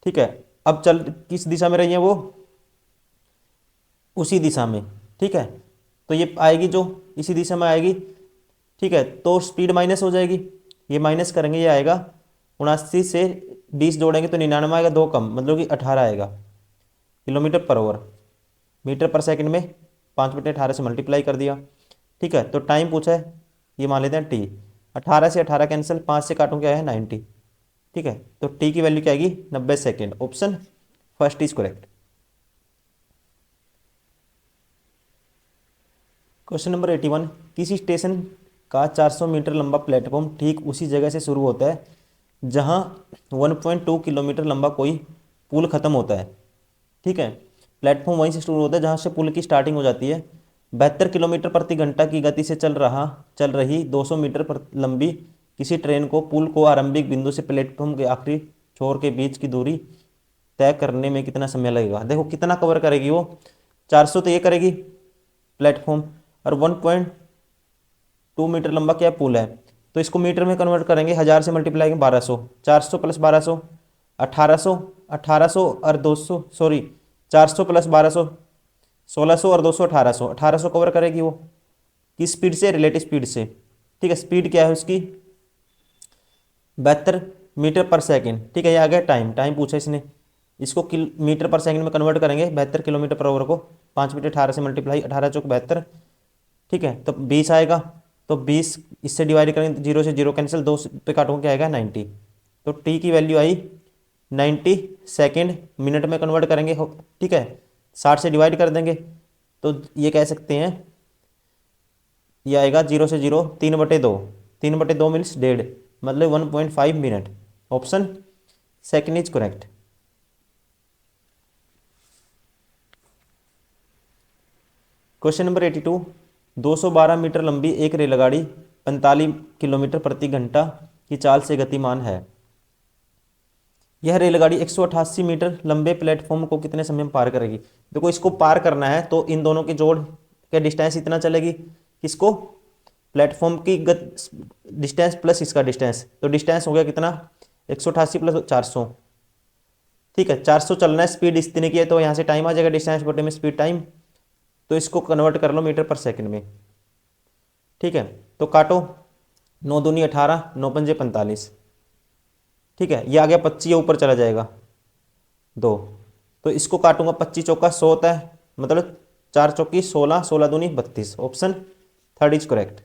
ठीक है। अब चल किस दिशा में रही है वो, उसी दिशा में, ठीक है, तो ये आएगी जो इसी दिशा में आएगी, ठीक है, तो स्पीड माइनस हो जाएगी, ये माइनस करेंगे, ये आएगा 79 से 20 जोड़ेंगे तो 99 आएगा, 2 कम मतलब कि 18 आएगा किलोमीटर पर आवर, मीटर पर सेकंड में 5/18 से मल्टीप्लाई कर दिया, ठीक है। तो टाइम पूछा है, ये मान लेते हैं टी, 18 से 18 कैंसिल, 5 से काटूँ क्या है 90, ठीक है, तो टी की वैल्यू क्या आएगी 90 second, option first is correct. Question number 81, किसी स्टेशन का 400 मीटर लंबा प्लेटफॉर्म ठीक उसी जगह से शुरू होता है जहां 1.2 किलोमीटर लंबा कोई पुल खत्म होता है, ठीक है, प्लेटफॉर्म वहीं से शुरू होता है जहां से पुल की स्टार्टिंग हो जाती है, 72 किलोमीटर प्रति घंटा की गति से चल रही 200 मीटर लंबी किसी ट्रेन को पुल को आरंभिक बिंदु से प्लेटफॉर्म के आखिरी छोर के बीच की दूरी तय करने में कितना समय लगेगा। देखो कितना कवर करेगी वो, 400 तो ये करेगी प्लेटफॉर्म, और 1.2 मीटर लंबा क्या पुल है, तो इसको मीटर में कन्वर्ट करेंगे, 1000 से मल्टीप्लाई करेंगे 1200, 400 प्लस 1200 1800, 1800 और 200, सॉरी 400 प्लस 1200 1600 और 200 1800, 1800 कवर करेगी वो, किस स्पीड से, रिलेटिव स्पीड से, ठीक है, स्पीड क्या है उसकी 72 मीटर पर सेकेंड, ठीक है, ये आ गया टाइम पूछा इसने, इसको मीटर पर सेकंड में कन्वर्ट करेंगे 72 किलोमीटर पर आवर को, 5/18 से मल्टीप्लाई, 18 चौक 72, ठीक है, तो 20 आएगा, तो 20 इससे डिवाइड करेंगे, 0 से 0 कैंसिल, 2 पे काटोगे क्या आएगा 90, तो टी की वैल्यू आई 90 सेकेंड, मिनट में कन्वर्ट करेंगे, ठीक है, 60 से डिवाइड कर देंगे, तो ये कह सकते हैं ये आएगा 0 से 0 3/2, 3/2 मीन्स 1.5, मतलब 1.5 minute, option second is correct. Question number 82, 212 metre लंबी एक रेलगाड़ी 45 किलोमीटर प्रति घंटा की चाल से गतिमान है। यह रेलगाड़ी 188 मीटर लंबे प्लेटफॉर्म को कितने समय में पार करेगी। देखो इसको पार करना है तो इन दोनों के जोड़ के डिस्टेंस इतना चलेगी, किसको, प्लेटफॉर्म की डिस्टेंस प्लस इसका डिस्टेंस, तो डिस्टेंस हो गया कितना 188 प्लस 400। ठीक है 400 चलना है, स्पीड इतने की है तो यहाँ से टाइम आ जाएगा डिस्टेंस बटे में स्पीड टाइम, तो इसको कन्वर्ट कर लो मीटर पर सेकंड में। ठीक है तो काटो, 9 दूनी 18, 9 पंजे 45। ठीक है ये आ गया 25, ये ऊपर चला जाएगा 2, तो इसको काटूंगा 25 चौका 100 होता है, मतलब 4 चौकी 16, 16 दूनी 32। Option third is correct.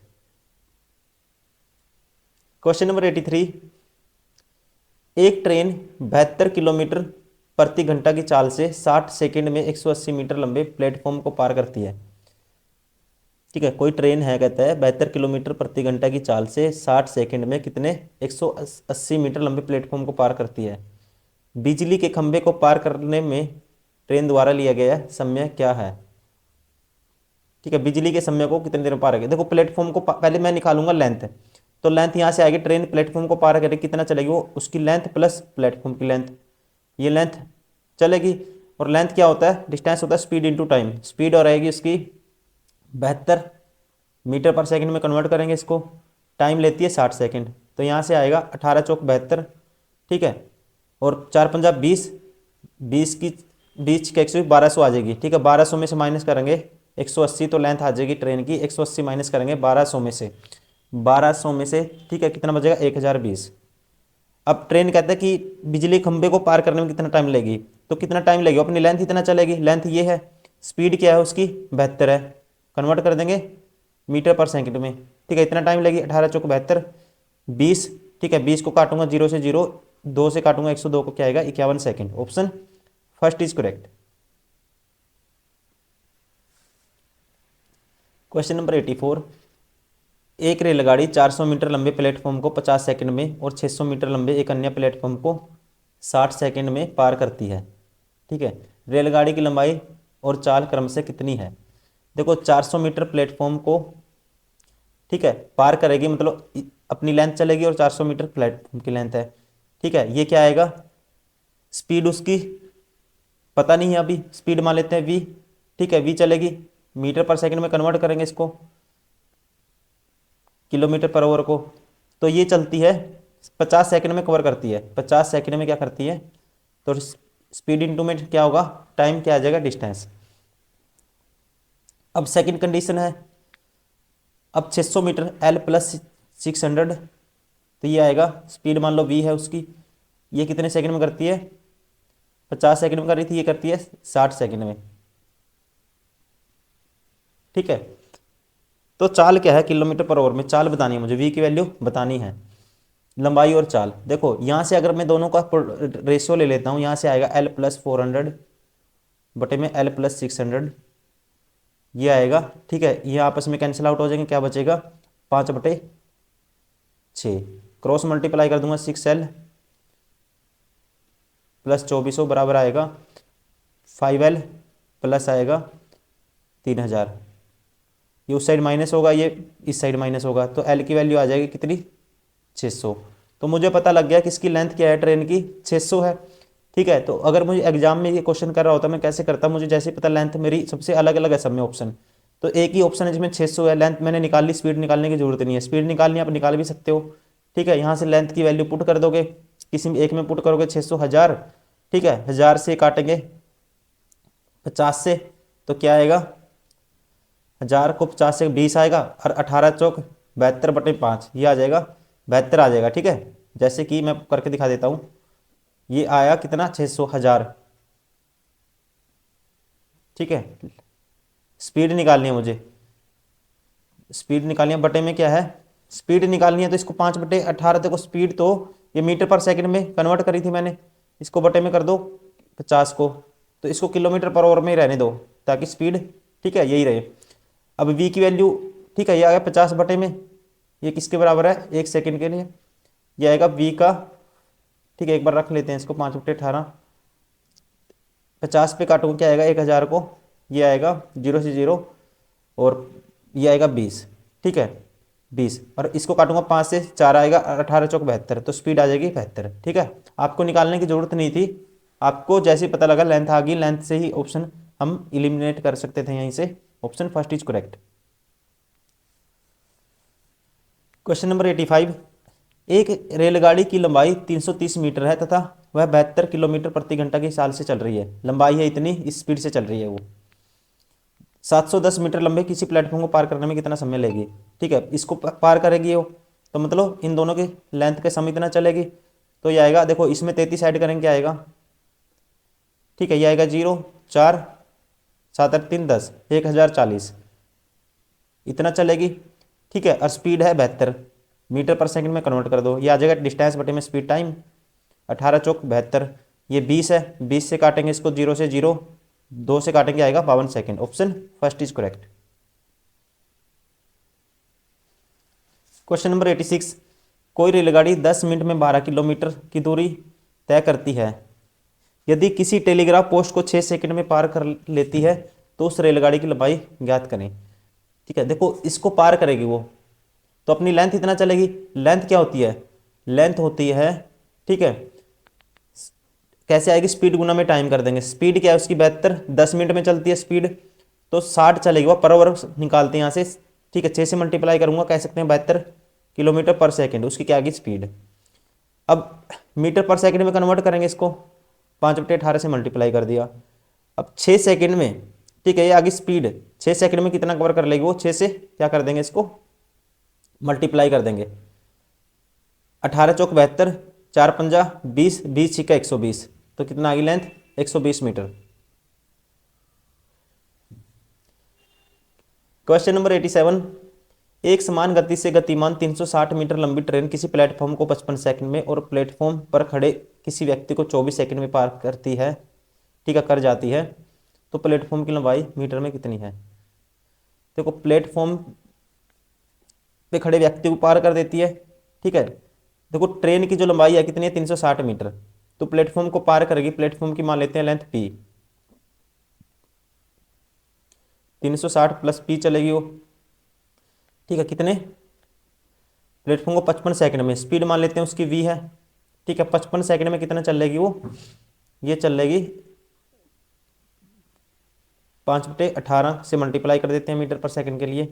Question number 83, एक ट्रेन 72 किलोमीटर प्रति घंटा की चाल से 60 सेकंड में 180 मीटर लंबे प्लेटफॉर्म को पार करती है। ठीक है कोई ट्रेन है, कहता है 72 किलोमीटर प्रति घंटा की चाल से 60 सेकंड में कितने 180 मीटर लंबे प्लेटफॉर्म को पार करती है। बिजली के खंभे को पार करने में ट्रेन द्वारा लिया गया समय क्या है। ठीक है बिजली के समय को कितनी देर में पार करेगी। देखो प्लेटफॉर्म को पहले मैं निकालूंगा लेंथ, तो लेंथ यहाँ से आएगी, ट्रेन प्लेटफॉर्म को पार करेगी कितना चलेगी, वो उसकी लेंथ प्लस प्लेटफॉर्म की लेंथ, ये लेंथ चलेगी। और लेंथ क्या होता है, डिस्टेंस होता है स्पीड इंटू टाइम, स्पीड और आएगी उसकी 72 मीटर पर सेकंड में कन्वर्ट करेंगे इसको, टाइम लेती है 60 सेकंड, तो यहाँ से आएगा 18 चौक 72। ठीक है और 4 पंजा 20, 20 की 20 के 120 1200 आ जाएगी। ठीक है 1200 में से माइनस करेंगे 180, तो लेंथ आ जाएगी ट्रेन की 180 माइनस करेंगे 1200 में से, 1200 में से ठीक है कितना बचेगा 1020। अब ट्रेन कहता है कि बिजली खंभे को पार करने में कितना टाइम लगेगी, तो कितना टाइम लगेगा, अपनी लेंथ इतना चलेगी, लेंथ ये है, स्पीड क्या है उसकी 72 है, कन्वर्ट कर देंगे मीटर पर सेकंड में। ठीक है इतना टाइम लगेगी, 18 चौक 72, 20। ठीक है 20 को काटूंगा 0 से 0, 2 से काटूंगा 102 को क्या आएगा 51 second. Option first is correct. Question number 84, एक रेलगाड़ी 400 मीटर लंबे प्लेटफॉर्म को 50 सेकंड में और 600 मीटर लंबे एक अन्य प्लेटफॉर्म को 60 सेकंड में पार करती है। ठीक है रेलगाड़ी की लंबाई और चाल क्रम से कितनी है। देखो 400 मीटर प्लेटफॉर्म को ठीक है पार करेगी, मतलब अपनी लेंथ चलेगी और 400 मीटर प्लेटफॉर्म की लेंथ है। ठीक है ये क्या आएगा, स्पीड उसकी पता नहीं है अभी, स्पीड मान लेते हैं v। ठीक है v चलेगी, मीटर पर सेकंड में कन्वर्ट करेंगे इसको किलोमीटर पर आवर को, तो ये चलती है 50 सेकंड में कवर करती है, 50 सेकंड में क्या करती है, तो स्पीड इंटू में क्या होगा टाइम, क्या आ जाएगा डिस्टेंस। अब सेकंड कंडीशन है, अब 600 मीटर L प्लस 600, तो ये आएगा स्पीड मान लो v है उसकी, ये कितने सेकंड में करती है 50 सेकंड में कर रही थी, ये करती है 60 सेकंड में। ठीक है तो चाल क्या है किलोमीटर पर आवर में, चाल बतानी है मुझे, v की वैल्यू बतानी है, लंबाई और चाल। देखो यहाँ से अगर मैं दोनों का रेशियो ले लेता हूँ, यहाँ से आएगा L प्लस 400 बटे में L प्लस 600, ये आएगा। ठीक है ये आपस में कैंसिल आउट हो जाएंगे, क्या बचेगा 5/6, क्रॉस मल्टीप्लाई कर दूंगा 6L प्लस 2400 बराबर आएगा 5L प्लस आएगा 3000, ये उस साइड माइनस होगा, ये इस साइड माइनस होगा, तो L की वैल्यू आ जाएगी कितनी 600। तो मुझे पता लग गया कि इसकी लेंथ क्या है ट्रेन की 600 है। ठीक है तो अगर मुझे एग्जाम में ये क्वेश्चन कर रहा होता मैं कैसे करता, मुझे जैसे पता लेंथ मेरी सबसे अलग अलग है सब में ऑप्शन, तो एक ही ऑप्शन है जिसमें 600 है, लेंथ मैंने निकाल ली, स्पीड निकालने की जरूरत नहीं है, स्पीड निकालनी आप निकाल भी सकते हो। ठीक है यहाँ से लेंथ की वैल्यू पुट कर दोगे, किसी में एक में पुट करोगे 600 1000। ठीक है 1000 से काटेंगे 50 से, तो क्या आएगा 1000 को 50 से 20 आएगा, और 18 चौक 72 बटे 5, ये आ जाएगा 72 आ जाएगा। ठीक है जैसे कि मैं करके दिखा देता हूँ, ये आया कितना 600 1000। ठीक है स्पीड निकालनी है मुझे, स्पीड निकालनी है, बटे में क्या है स्पीड निकालनी है, तो इसको 5/18, देखो स्पीड तो ये मीटर पर सेकंड में कन्वर्ट करी थी मैंने, इसको बटे में कर दो 50 को, तो इसको किलोमीटर पर आवर में ही रहने दो ताकि स्पीड ठीक है यही रहे। अब v की वैल्यू ठीक है ये आ गया 50 बटे में, ये किसके बराबर है 1 सेकंड के लिए, ये आएगा v का। ठीक है एक बार रख लेते हैं इसको 5/18, 50 पे काटूंगा क्या आएगा 1000 को, ये आएगा 0 से 0 और ये आएगा 20। ठीक है 20, और इसको काटूंगा 5 से, 4 आएगा, और 18 चौक 72, तो स्पीड आ जाएगी 72। ठीक है, आपको निकालने की जरूरत नहीं थी, आपको जैसे ही पता लगा लेंथ आ गई, लेंथ से ही ऑप्शन हम इलिमिनेट कर सकते थे यहीं से। Option first is correct. Question number 85, एक रेलगाड़ी की लंबाई 330 मीटर है तथा वह 72 किलोमीटर प्रति घंटा की चाल से चल रही है। लंबाई है इतनी, इस स्पीड से चल रही है वो। 710 मीटर लंबे किसी प्लेटफॉर्म को पार करने में कितना समय लेगी। ठीक है, इसको पार करेगी वो, तो मतलब इन दोनों के लेंथ के समय इतना चलेगी। तो ये आएगा, देखो इसमें 33 ऐड करेंगे क्या आएगा। ठीक है, ये आएगा 0, 4, 7, 8, 3, 10, 1040, इतना चलेगी। ठीक है, और स्पीड है 72, मीटर पर सेकंड में कन्वर्ट कर दो, ये आ जाएगा डिस्टेंस बटे में स्पीड टाइम। 18 चौक 72, ये 20 है, 20 से काटेंगे इसको, 0 से 0, 2 से काटेंगे आएगा 52 second. Option first is correct. Question number 86, कोई रेलगाड़ी 10 मिनट में 12 किलोमीटर की दूरी तय करती है। यदि किसी टेलीग्राफ पोस्ट को 6 सेकंड में पार कर लेती है तो उस रेलगाड़ी की लंबाई ज्ञात करें। ठीक है, देखो इसको पार करेगी वो, तो अपनी लेंथ इतना चलेगी। लेंथ क्या होती है, लेंथ होती है, ठीक है, कैसे आएगी, स्पीड गुना में टाइम कर देंगे। स्पीड क्या है उसकी 72, 10 मिनट में चलती है स्पीड, तो 60 चलेगी वो, पर आवर निकालते हैं यहाँ से। ठीक है, 6 से मल्टीप्लाई करूंगा, कह सकते हैं 72 किलोमीटर पर सेकंड, उसकी क्या आएगी स्पीड। अब मीटर पर सेकंड में कन्वर्ट करेंगे इसको, 5/18 से मल्टीप्लाई कर दिया। अब 6 सेकंड में, ठीक है, ये आगे स्पीड 6 सेकंड में कितना कवर कर लेगी वो, 6 से क्या कर देंगे इसको मल्टीप्लाई कर देंगे। 18 चौक 72, 4 पंजा 20, 20 छिक्का 120, तो कितना आ गई लेंथ 120 मीटर। क्वेश्चन नंबर 87, एक समान गति से गतिमान 360 मीटर लंबी ट्रेन किसी प्लेटफॉर्म को 55 सेकंड में और प्लेटफॉर्म पर खड़े किसी व्यक्ति को 24 सेकंड में पार करती है, ठीक है, कर जाती है, तो प्लेटफॉर्म की लंबाई मीटर में कितनी है। देखो प्लेटफॉर्म पे खड़े व्यक्ति को पार कर देती है। ठीक है, देखो ट्रेन की जो लंबाई है कितनी है 360 मीटर, तो प्लेटफॉर्म को पार करेगी, प्लेटफॉर्म की मान लेते हैं लेंथ पी, 360 प्लस पी चलेगी वो। ठीक है, कितने, प्लेटफॉर्म को 55 सेकंड में, स्पीड मान लेते हैं उसकी वी है। ठीक है, 55 सेकंड में कितना चलेगी वो, ये चलेगी 5/18 से मल्टीप्लाई कर देते हैं मीटर पर सेकंड के लिए,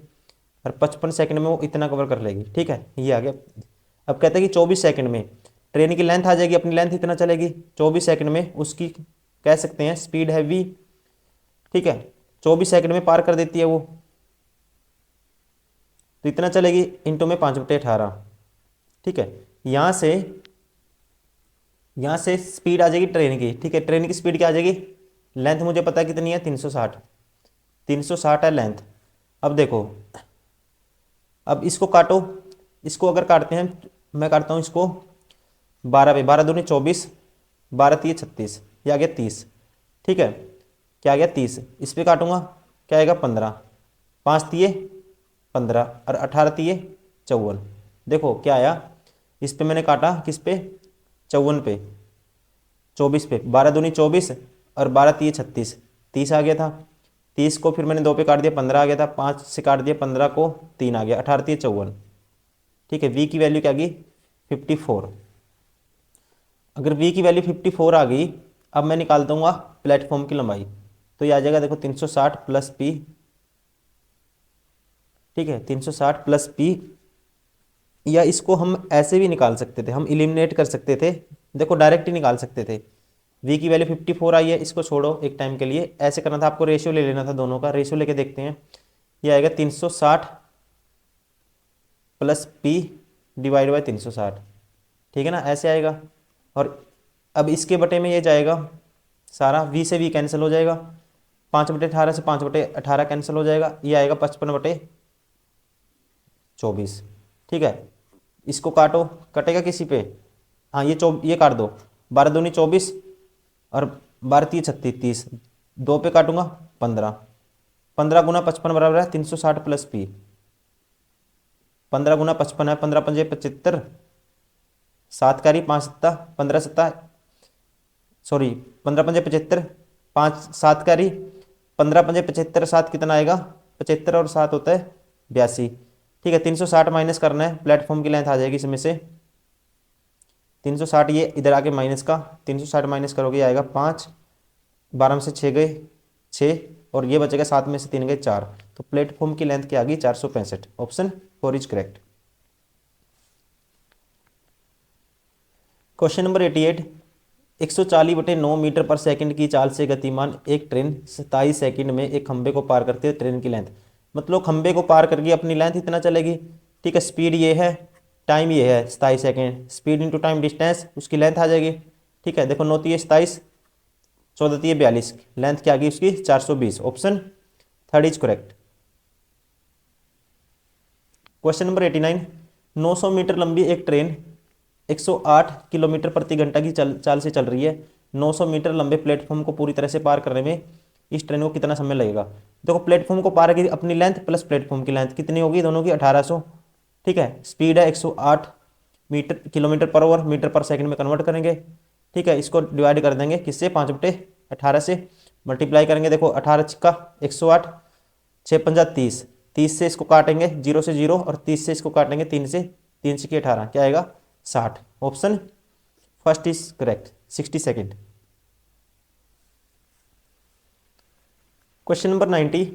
और 55 सेकंड में वो इतना कवर कर लेगी। ठीक है, ये आ गया। अब कहते हैं कि 24 सेकंड में ट्रेन की लेंथ आ जाएगी, अपनी लेंथ इतना चलेगी, 24 सेकंड में उसकी कह सकते हैं स्पीड है वी। ठीक है, 24 सेकंड में पार कर देती है वो, तो इतना चलेगी, इंटू में 5/18। ठीक है, यहाँ से स्पीड आ जाएगी ट्रेन की। ठीक है, ट्रेन की स्पीड क्या आ जाएगी, लेंथ मुझे पता है कितनी है 360, 360 है लेंथ। अब देखो, अब इसको काटो, इसको अगर काटते हैं, मैं काटता हूँ इसको 12 पे, 12 दूनी 24, 12 तीय 36, ये आ गया 30। ठीक है, क्या आ गया 30, इस पे काटूंगा क्या आएगा 15, 5 तीय 15, और 18 तीय 54। देखो क्या आया, इस पे मैंने काटा किस पे, 54 पे, 24 पे, 12 दूनी 24 और 12 तीय 36, 30 आ गया था। 30 को फिर मैंने 2 पे काट दिया, 15 आ गया था, 5 से काट दिया 15 को, 3 आ गया, 18 तीय 54। ठीक है, वी की वैल्यू क्या आ गई 54। अगर वी की वैल्यू 54 आ गई, अब मैं निकाल दूंगा प्लेटफॉर्म की लंबाई, तो ये आ जाएगा देखो 360 प्लस पी। ठीक है, 360 प्लस पी, या इसको हम ऐसे भी निकाल सकते थे, हम इलिमिनेट कर सकते थे, देखो डायरेक्ट ही निकाल सकते थे। वी की वैल्यू 54 आई है, इसको छोड़ो एक टाइम के लिए, ऐसे करना था आपको, रेशियो ले लेना था दोनों का, रेशियो लेके देखते हैं। ये आएगा 360 प्लस पी डिवाइड बाई 360। ठीक है ना, ऐसे आएगा। और अब इसके बटे में ये जाएगा सारा, वी से वी कैंसिल हो जाएगा, 5/18 से 5/18 कैंसिल हो जाएगा, ये आएगा 55/24। ठीक है, इसको काटो, कटेगा किसी पे, हाँ ये काट दो, 12 दूनी 24 और 12 तीय 36, 30, 2 पे काटूंगा 15, 15 गुना 55 बराबर है 360 प्लस पी, 15 गुना 55 है, 15 पंजे 75, 7 कारी 5 सत्ता 15 सत्ता, सॉरी 15 पंजे 75, 5 7 कारी 15 पंजे 75, 7 कितना आएगा 75 और 7 होता है 82। ठीक है 360 माइनस करना है, प्लेटफॉर्म की लेंथ आ जाएगी इसमें से 360, ये इधर आके माइनस का 360 माइनस करोगे आएगा 5, 12 में से 6 गए 6, और ये बचेगा 7 में से 3 गए 4, तो प्लेटफॉर्म की लेंथ क्या आ गई 465। Option 4 is correct. Question number 88, 140/9 metre पर सेकंड की चाल से गतिमान एक ट्रेन 27 सेकंड में एक खंबे को पार करती है। ट्रेन की लेंथ, मतलब खंबे को पार करके अपनी लेंथ इतना चलेगी। ठीक है, स्पीड ये है, टाइम ये है 27 second, speed into time distance, उसकी लेंथ आ जाएगी। ठीक है, देखो 9 × 27, 14 × 42, लेंथ क्या आ गई उसकी 420। Option 3 is correct. Question number 89, 900 metre लंबी एक ट्रेन 108 किलोमीटर प्रति घंटा की चाल से चल रही है। 900 मीटर लंबे प्लेटफॉर्म को पूरी तरह से पार करने में इस ट्रेन को कितना समय लगेगा। देखो प्लेटफॉर्म को पार की अपनी लेंथ प्लस प्लेटफॉर्म की लेंथ कितनी होगी, दोनों की 1800। ठीक है, स्पीड है 108 किलोमीटर पर आवर, मीटर पर सेकंड में कन्वर्ट करेंगे। ठीक है, इसको डिवाइड कर देंगे किससे, 5/18 से, मल्टीप्लाई करेंगे। देखो 18 का 108, 6 पंजा 30, 30 से इसको काटेंगे 0 से 0, और 30 से इसको काटेंगे 3 से, 3 से 18, क्या आएगा 60। Option first is correct, 60 second. Question number 90,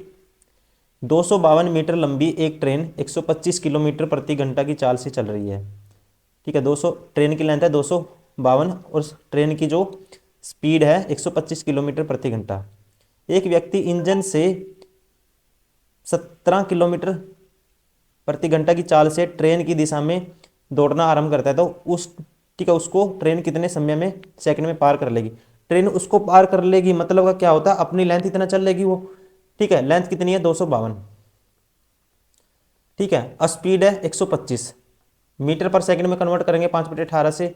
252 metre लंबी एक ट्रेन 125 किलोमीटर प्रति घंटा की चाल से चल रही है। ठीक है, 200 ट्रेन की लेंथ है 252, और ट्रेन की जो स्पीड है 125 किलोमीटर प्रति घंटा। एक व्यक्ति इंजन से 17 किलोमीटर प्रति घंटा की चाल से ट्रेन की दिशा में दौड़ना आरंभ करता है, तो ठीक है उसको ट्रेन कितने समय में, सेकंड में पार कर लेगी। ट्रेन उसको पार कर लेगी मतलब का क्या होता है, अपनी लेंथ इतना चल लेगी वो। ठीक है, लेंथ कितनी है 252। ठीक है, और स्पीड है 125, मीटर पर सेकंड में कन्वर्ट करेंगे 5/18 से।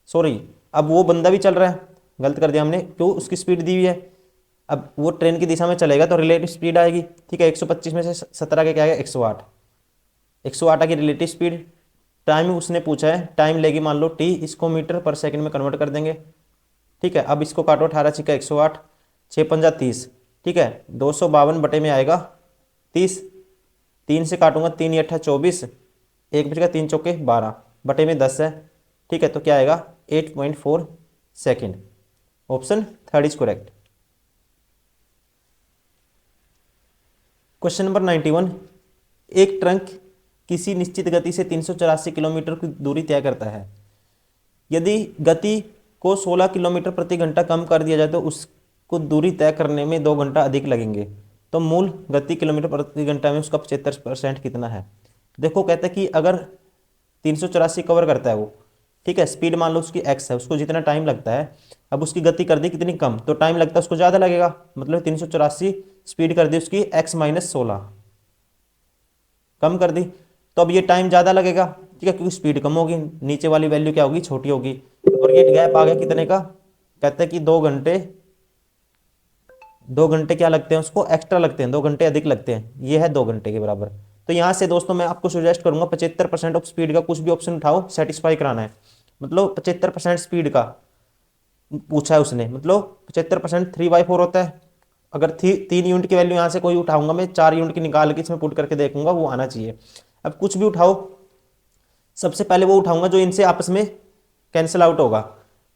सॉरी, अब वो बंदा भी चल रहा है, गलत कर दिया हमने, क्यों, उसकी स्पीड दी हुई है। अब वो ट्रेन की दिशा में चलेगा तो रिलेटिव स्पीड आएगी। ठीक है, 125 में से 17 के क्या आएगा 108, 108 की रिलेटिव स्पीड। टाइम उसने पूछा है, टाइम लेगी मान लो t, इसको मीटर पर सेकंड में कन्वर्ट कर देंगे। ठीक है, अब इसको काटो, 18 × 108, 6 पंजा 30। ठीक है, 252 बटे में आएगा 30, 3 से काटूंगा 3 × 8 24, एक बचेगा 3 चौके 12, बटे में 10 है। ठीक है, तो क्या आएगा 8.4 second. Option 3 is correct. Question number 91, एक ट्रक किसी निश्चित गति से 384 किलोमीटर की दूरी तय करता है। यदि गति को 16 किलोमीटर प्रति घंटा कम कर दिया जाए तो उसको दूरी तय करने में 2 घंटा अधिक लगेंगे। तो मूल गति किलोमीटर प्रति घंटा में उसका 75% कितना है। देखो कहता है कि अगर 384 कवर करता है वो, ठीक है, स्पीड मान लो उसकी x है, उसको जितना टाइम लगता है, अब उसकी गति कर दी कितनी कम, तो टाइम लगता है उसको ज़्यादा लगेगा। मतलब 384 स्पीड कर दी उसकी x - 16 कम कर दी, तो अब ये टाइम ज़्यादा लगेगा। ठीक है, क्योंकि स्पीड कम होगी, नीचे वाली वैल्यू क्या होगी, छोटी होगी। और ये गैप आ गया कितने का, कहते हैं कि 2 घंटे, 2 घंटे क्या लगते हैं उसको, एक्स्ट्रा लगते हैं, 2 घंटे अधिक लगते हैं, ये है 2 घंटे के बराबर। तो यहाँ से दोस्तों मैं आपको सजेस्ट करूंगा 75% ऑफ स्पीड का कुछ भी ऑप्शन उठाओ, सेटिस्फाई कराना है। मतलब 75% स्पीड का पूछा है उसने, मतलब 75% 3/4 होता है। अगर 3 यूनिट की वैल्यू यहाँ से कोई उठाऊंगा मैं, 4 यूनिट की निकाल के इसमें पुट करके देखूंगा, वो आना चाहिए। अब कुछ भी उठाओ, सबसे पहले वो उठाऊंगा जो इनसे आपस में कैंसिल आउट होगा।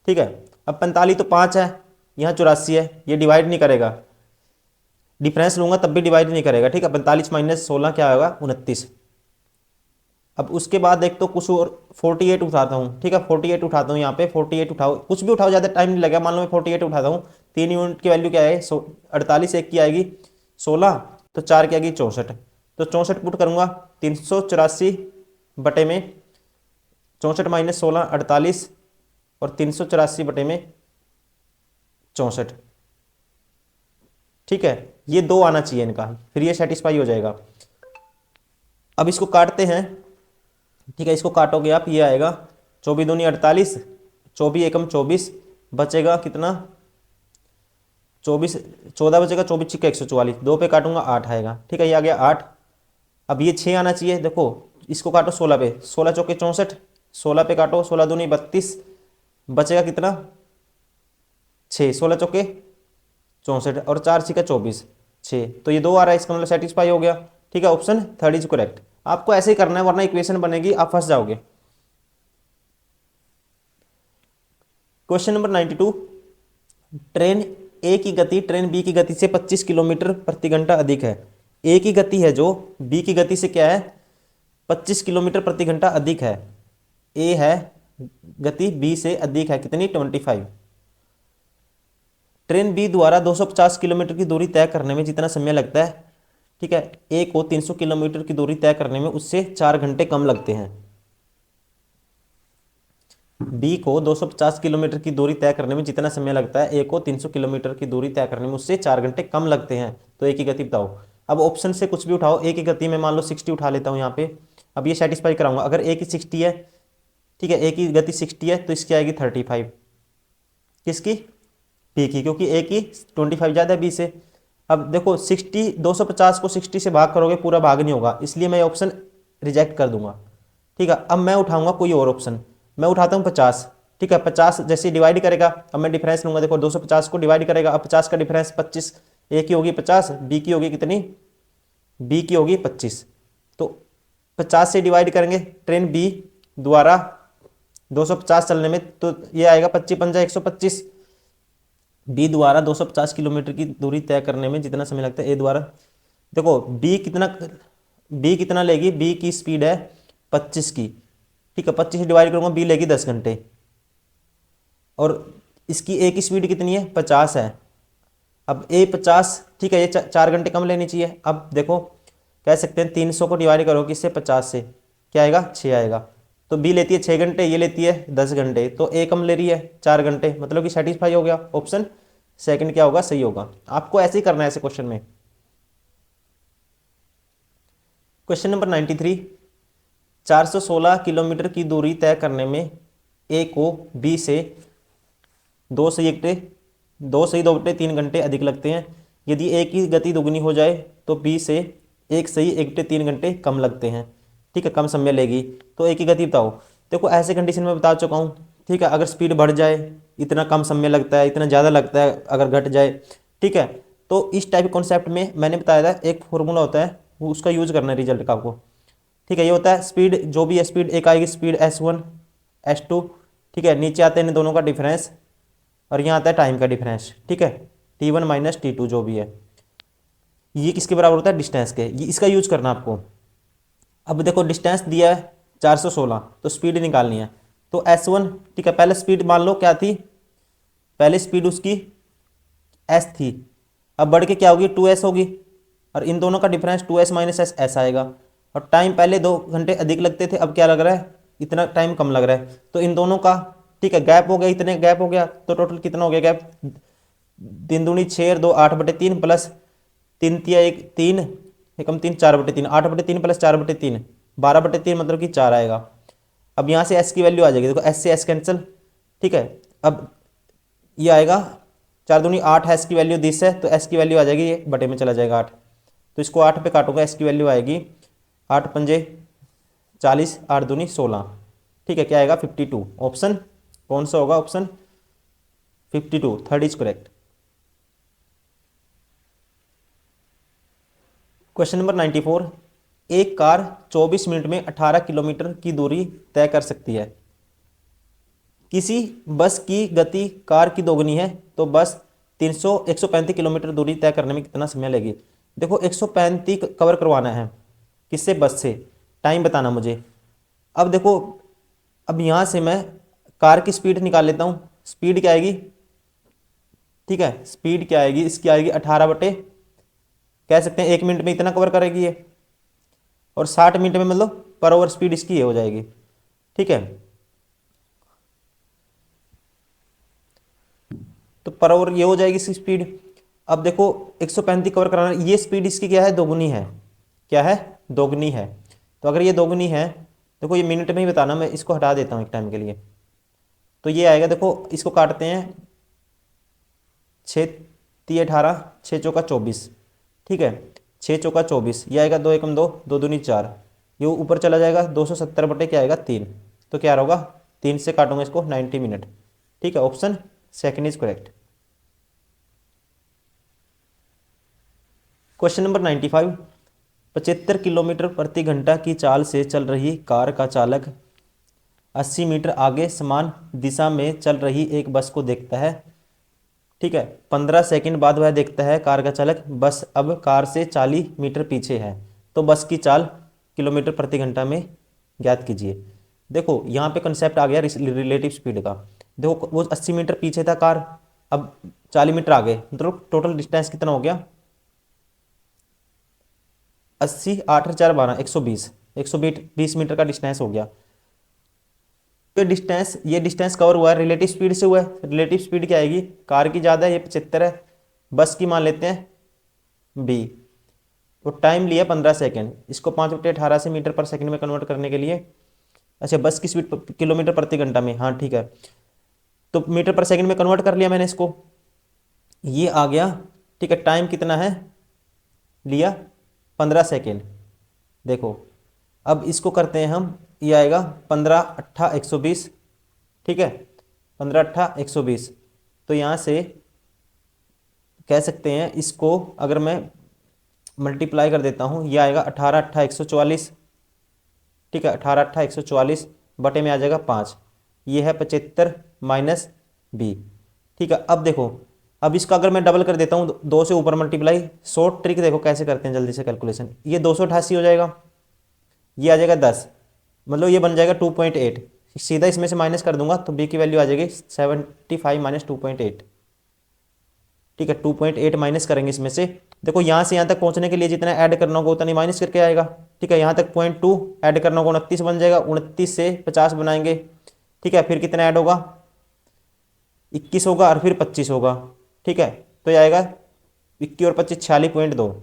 ठीक है, अब 45 तो 5 है, यहाँ 84 है, ये डिवाइड नहीं करेगा, डिफरेंस लूंगा तब भी डिवाइड नहीं करेगा। ठीक है, 45 - 16 क्या होगा 29। अब उसके बाद एक तो कुछ और 48 उठाता हूँ। ठीक है, 48 उठाता हूँ, यहाँ पे 48 उठाओ, कुछ भी उठाओ, ज़्यादा टाइम नहीं लगेगा। मान लो मैं 48 उठाता हूँ, 3 यूनिट की वैल्यू क्या है 48, एक की आएगी 16, तो 4 की आएगी 64, तो 64 पुट करूँगा 384 बटे में 64 - 16 48, और 384 बटे में 64। ठीक है, ये 2 आना चाहिए इनका, फिर ये सेटिस्फाई हो जाएगा। अब इसको काटते हैं। ठीक है, इसको काटोगे आप, ये आएगा 24 दूनी 48, 24 एकम 24, बचेगा कितना 24, 14 बचेगा, 24 छिक्का 144, 2 पे काटूंगा 8 आएगा। ठीक है, ये आ गया 8। अब ये 6 आना चाहिए, देखो इसको काटो 16 पे, 16 चौके 64, 16 पे काटो, 16 दूनी 32, बचेगा कितना 6, 16 चौके 64, और 4 छिक्का 24, 6, तो ये 2 आ रहा है, इसका मतलब सेटिस्फाई हो गया। ठीक है, ऑप्शन 3 इज करेक्ट। आपको ऐसे ही करना है वरना इक्वेशन बनेगी आप फंस जाओगे। क्वेश्चन नंबर 92, ट्रेन ए की गति ट्रेन बी की गति से 25 किलोमीटर प्रति घंटा अधिक है। ए की गति है जो बी की गति से क्या है, 25 किलोमीटर प्रति घंटा अधिक है। ए है गति बी से अधिक है कितनी, 25। ट्रेन बी द्वारा 250 किलोमीटर की दूरी तय करने में जितना समय लगता है, ठीक है, ए को 300 किलोमीटर की दूरी तय करने में उससे 4 घंटे कम लगते हैं। बी को 250 किलोमीटर की दूरी तय करने में जितना समय लगता है, ए को 300 किलोमीटर की दूरी तय करने में उससे 4 घंटे कम लगते हैं। तो ए की गति बताओ। अब ऑप्शन से कुछ भी उठाओ। ए की गति में मान लो 60 उठा लेता हूँ यहाँ पे। अब ये सेटिस्फाई कराऊंगा। अगर ए की 60 है, ठीक है, ए की गति 60 है तो इसकी आएगी 35। किसकी, बी की, क्योंकि ए की 25 ज़्यादा है बी से। अब देखो 60, 250 को 60 से भाग करोगे पूरा भाग नहीं होगा, इसलिए मैं ऑप्शन रिजेक्ट कर दूंगा। ठीक है, अब मैं उठाऊंगा कोई और ऑप्शन। मैं उठाता हूँ 50। ठीक है, 50 जैसे डिवाइड करेगा, अब मैं डिफरेंस लूंगा। देखो 250 को डिवाइड करेगा, अब 50 का डिफरेंस 25, ए की होगी 50, बी की होगी कितनी, बी की होगी 25। तो 50 से डिवाइड करेंगे ट्रेन बी द्वारा 250 चलने में, तो ये आएगा 25 पंजा 125। बी द्वारा 250 किलोमीटर की दूरी तय करने में जितना समय लगता है ए द्वारा, देखो बी कितना लेगी, बी की स्पीड है 25 की। ठीक है, 25 से डिवाइड करूंगा, बी लेगी 10 घंटे। और इसकी ए की स्पीड कितनी है, 50 है। अब ए 50, ठीक है, ये 4 घंटे कम लेनी चाहिए। अब देखो कह सकते हैं 300 को डिवाइड करो किससे, 50 से, क्या आएगा, 6 आएगा। तो बी लेती है 6 घंटे, ये लेती है 10 घंटे, तो ए कम ले रही है 4 घंटे, मतलब कि सेटिस्फाई हो गया। ऑप्शन सेकंड क्या होगा, सही होगा। आपको ऐसे ही करना है ऐसे क्वेश्चन में। क्वेश्चन नंबर 93, 416 किलोमीटर की दूरी तय करने में ए को बी से 2 सही 2 बटे 3 घंटे अधिक लगते हैं। यदि ए की गति दुगनी हो जाए तो बी से 1 सही 1 बटे 3 घंटे कम लगते हैं। ठीक है, कम समय लेगी। तो ए की गति बताओ। देखो ऐसे कंडीशन में बता चुका हूँ। ठीक है, अगर स्पीड बढ़ जाए इतना कम समय लगता है, इतना ज़्यादा लगता है अगर घट जाए। ठीक है, तो इस टाइप के कॉन्सेप्ट में मैंने बताया था एक फॉर्मूला होता है, वो उसका यूज करना है रिजल्ट का आपको। ठीक है, ये होता है स्पीड, जो भी है स्पीड, एक आएगी स्पीड S1 S2। ठीक है, नीचे आते हैं इन दोनों का डिफरेंस, और यहाँ आता है टाइम का डिफरेंस। ठीक है, T1 माइनस T2 जो भी है, ये किसके बराबर होता है, डिस्टेंस के। ये इसका यूज करना आपको। अब देखो डिस्टेंस दिया है 416, तो स्पीड निकालनी है। तो S1, ठीक है, पहले स्पीड मान लो क्या थी, पहले स्पीड उसकी S थी, अब बढ़ के क्या होगी, 2S होगी, और इन दोनों का डिफरेंस 2S माइनस S ऐसा आएगा। और टाइम पहले 2 घंटे अधिक लगते थे, अब क्या लग रहा है, इतना टाइम कम लग रहा है। तो इन दोनों का, ठीक है, गैप हो गया, इतने गैप हो गया, तो टोटल कितना हो गया गैप, 3 दूनी 6 और 2 8/3 प्लस 3 तिया 1 3 एकम 3 4/3, 8/3 प्लस 4/3 12/3, मतलब कि 4 आएगा। अब यहाँ से S की वैल्यू आ जाएगी, देखो S से S कैंसिल। ठीक है, अब ये आएगा 4 दूनी 8, S की वैल्यू 10 है, तो S की वैल्यू आ जाएगी, ये बटे में चला जाएगा 8। तो इसको 8 पे काटूंगा, S की वैल्यू आएगी 8 पंजे 40, 8 दूनी 16। ठीक है, क्या आएगा, 52। ऑप्शन कौन सा होगा, option 52, third is correct. Question number 94, एक कार 24 मिनट में 18 किलोमीटर की दूरी तय कर सकती है। किसी बस की गति कार की दोगुनी है, तो बस 135 किलोमीटर दूरी तय करने में कितना समय लगेगी। देखो 135 कवर करवाना है, किससे, बस से। टाइम बताना मुझे। अब देखो, अब यहाँ से मैं कार की स्पीड निकाल लेता हूँ। स्पीड क्या आएगी, ठीक है, स्पीड क्या आएगी, इसकी आएगी 18 बटे, कह सकते हैं 1 मिनट में इतना कवर करेगी ये, और 60 मिनट में मतलब पर ओवर स्पीड इसकी ये हो जाएगी। ठीक है, तो पर ओवर ये हो जाएगी इसकी स्पीड। अब देखो 135 कवर कराना, ये स्पीड इसकी क्या है, दोगुनी है। क्या है, दोगुनी है। तो अगर ये दोगुनी है, देखो ये मिनट में ही बताना, मैं इसको हटा देता हूँ एक टाइम के लिए। तो ये आएगा, देखो इसको काटते हैं, 6×3 = 18, 6×4 = 24। ठीक है, 6×4 = 24, ये आएगा 2 एकम 2, 2 दूनी 4, ये ऊपर चला जाएगा 270 बटे क्या आएगा 3। तो क्या होगा, 3 से काटूंगा इसको, 90 मिनट। ठीक है, option second is correct. Question number 95, 75 kilometre प्रति घंटा की चाल से चल रही कार का चालक 80 मीटर आगे समान दिशा में चल रही एक बस को देखता है। ठीक है, 15 सेकंड बाद वह देखता है कार का चालक बस अब कार से 40 मीटर पीछे है, तो बस की चाल किलोमीटर प्रति घंटा में ज्ञात कीजिए। देखो यहाँ पे कंसेप्ट आ गया रिलेटिव स्पीड का। देखो वो 80 मीटर पीछे था कार, अब 40 मीटर आगे, मतलब टोटल डिस्टेंस कितना हो गया, 80, 8 और 4 12, 120, 120 मीटर का डिस्टेंस हो गया। तो डिस्टेंस, ये डिस्टेंस कवर हुआ है रिलेटिव स्पीड से हुआ है। रिलेटिव स्पीड क्या आएगी, कार की ज़्यादा है, ये 75 है, बस की मान लेते हैं बी। तो टाइम लिया 15 सेकेंड, इसको 5/18 से मीटर पर सेकंड में कन्वर्ट करने के लिए, अच्छा बस की स्पीड किलोमीटर प्रति घंटा में, हाँ ठीक है, तो मीटर पर सेकंड में कन्वर्ट कर लिया मैंने इसको, ये आ गया। ठीक है, टाइम कितना है लिया, 15 सेकेंड। देखो अब इसको करते हैं हम, ये आएगा 15 × 8 = 120। ठीक है, 15 × 8 = 120। तो यहाँ से कह सकते हैं इसको, अगर मैं मल्टीप्लाई कर देता हूँ, ये आएगा 18 × 8 = 144। ठीक है, 18 × 8 = 144 बटे में आ जाएगा 5, ये है 75 माइनस बी। ठीक है, अब देखो, अब इसका अगर मैं डबल कर देता हूँ, 2 से ऊपर मल्टीप्लाई, शॉर्ट ट्रिक देखो कैसे करते हैं जल्दी से कैलकुलेशन, ये 288 हो जाएगा, ये आ जाएगा 10, मतलब ये बन जाएगा 2.8। सीधा इसमें से माइनस कर दूंगा तो बी की वैल्यू आ जाएगी 75 माइनस 2.8। ठीक है, 2.8 माइनस करेंगे इसमें से, देखो यहाँ से यहाँ तक पहुँचने के लिए जितना ऐड करना होगा उतना ही माइनस करके आएगा। ठीक है, यहाँ तक 0.2 ऐड करना होगा, 29 बन जाएगा, 29 से 50 बनाएंगे। ठीक है, फिर कितना ऐड होगा, 21 होगा और फिर 25 होगा। ठीक है, तो ये आएगा 21 और 25 46.2।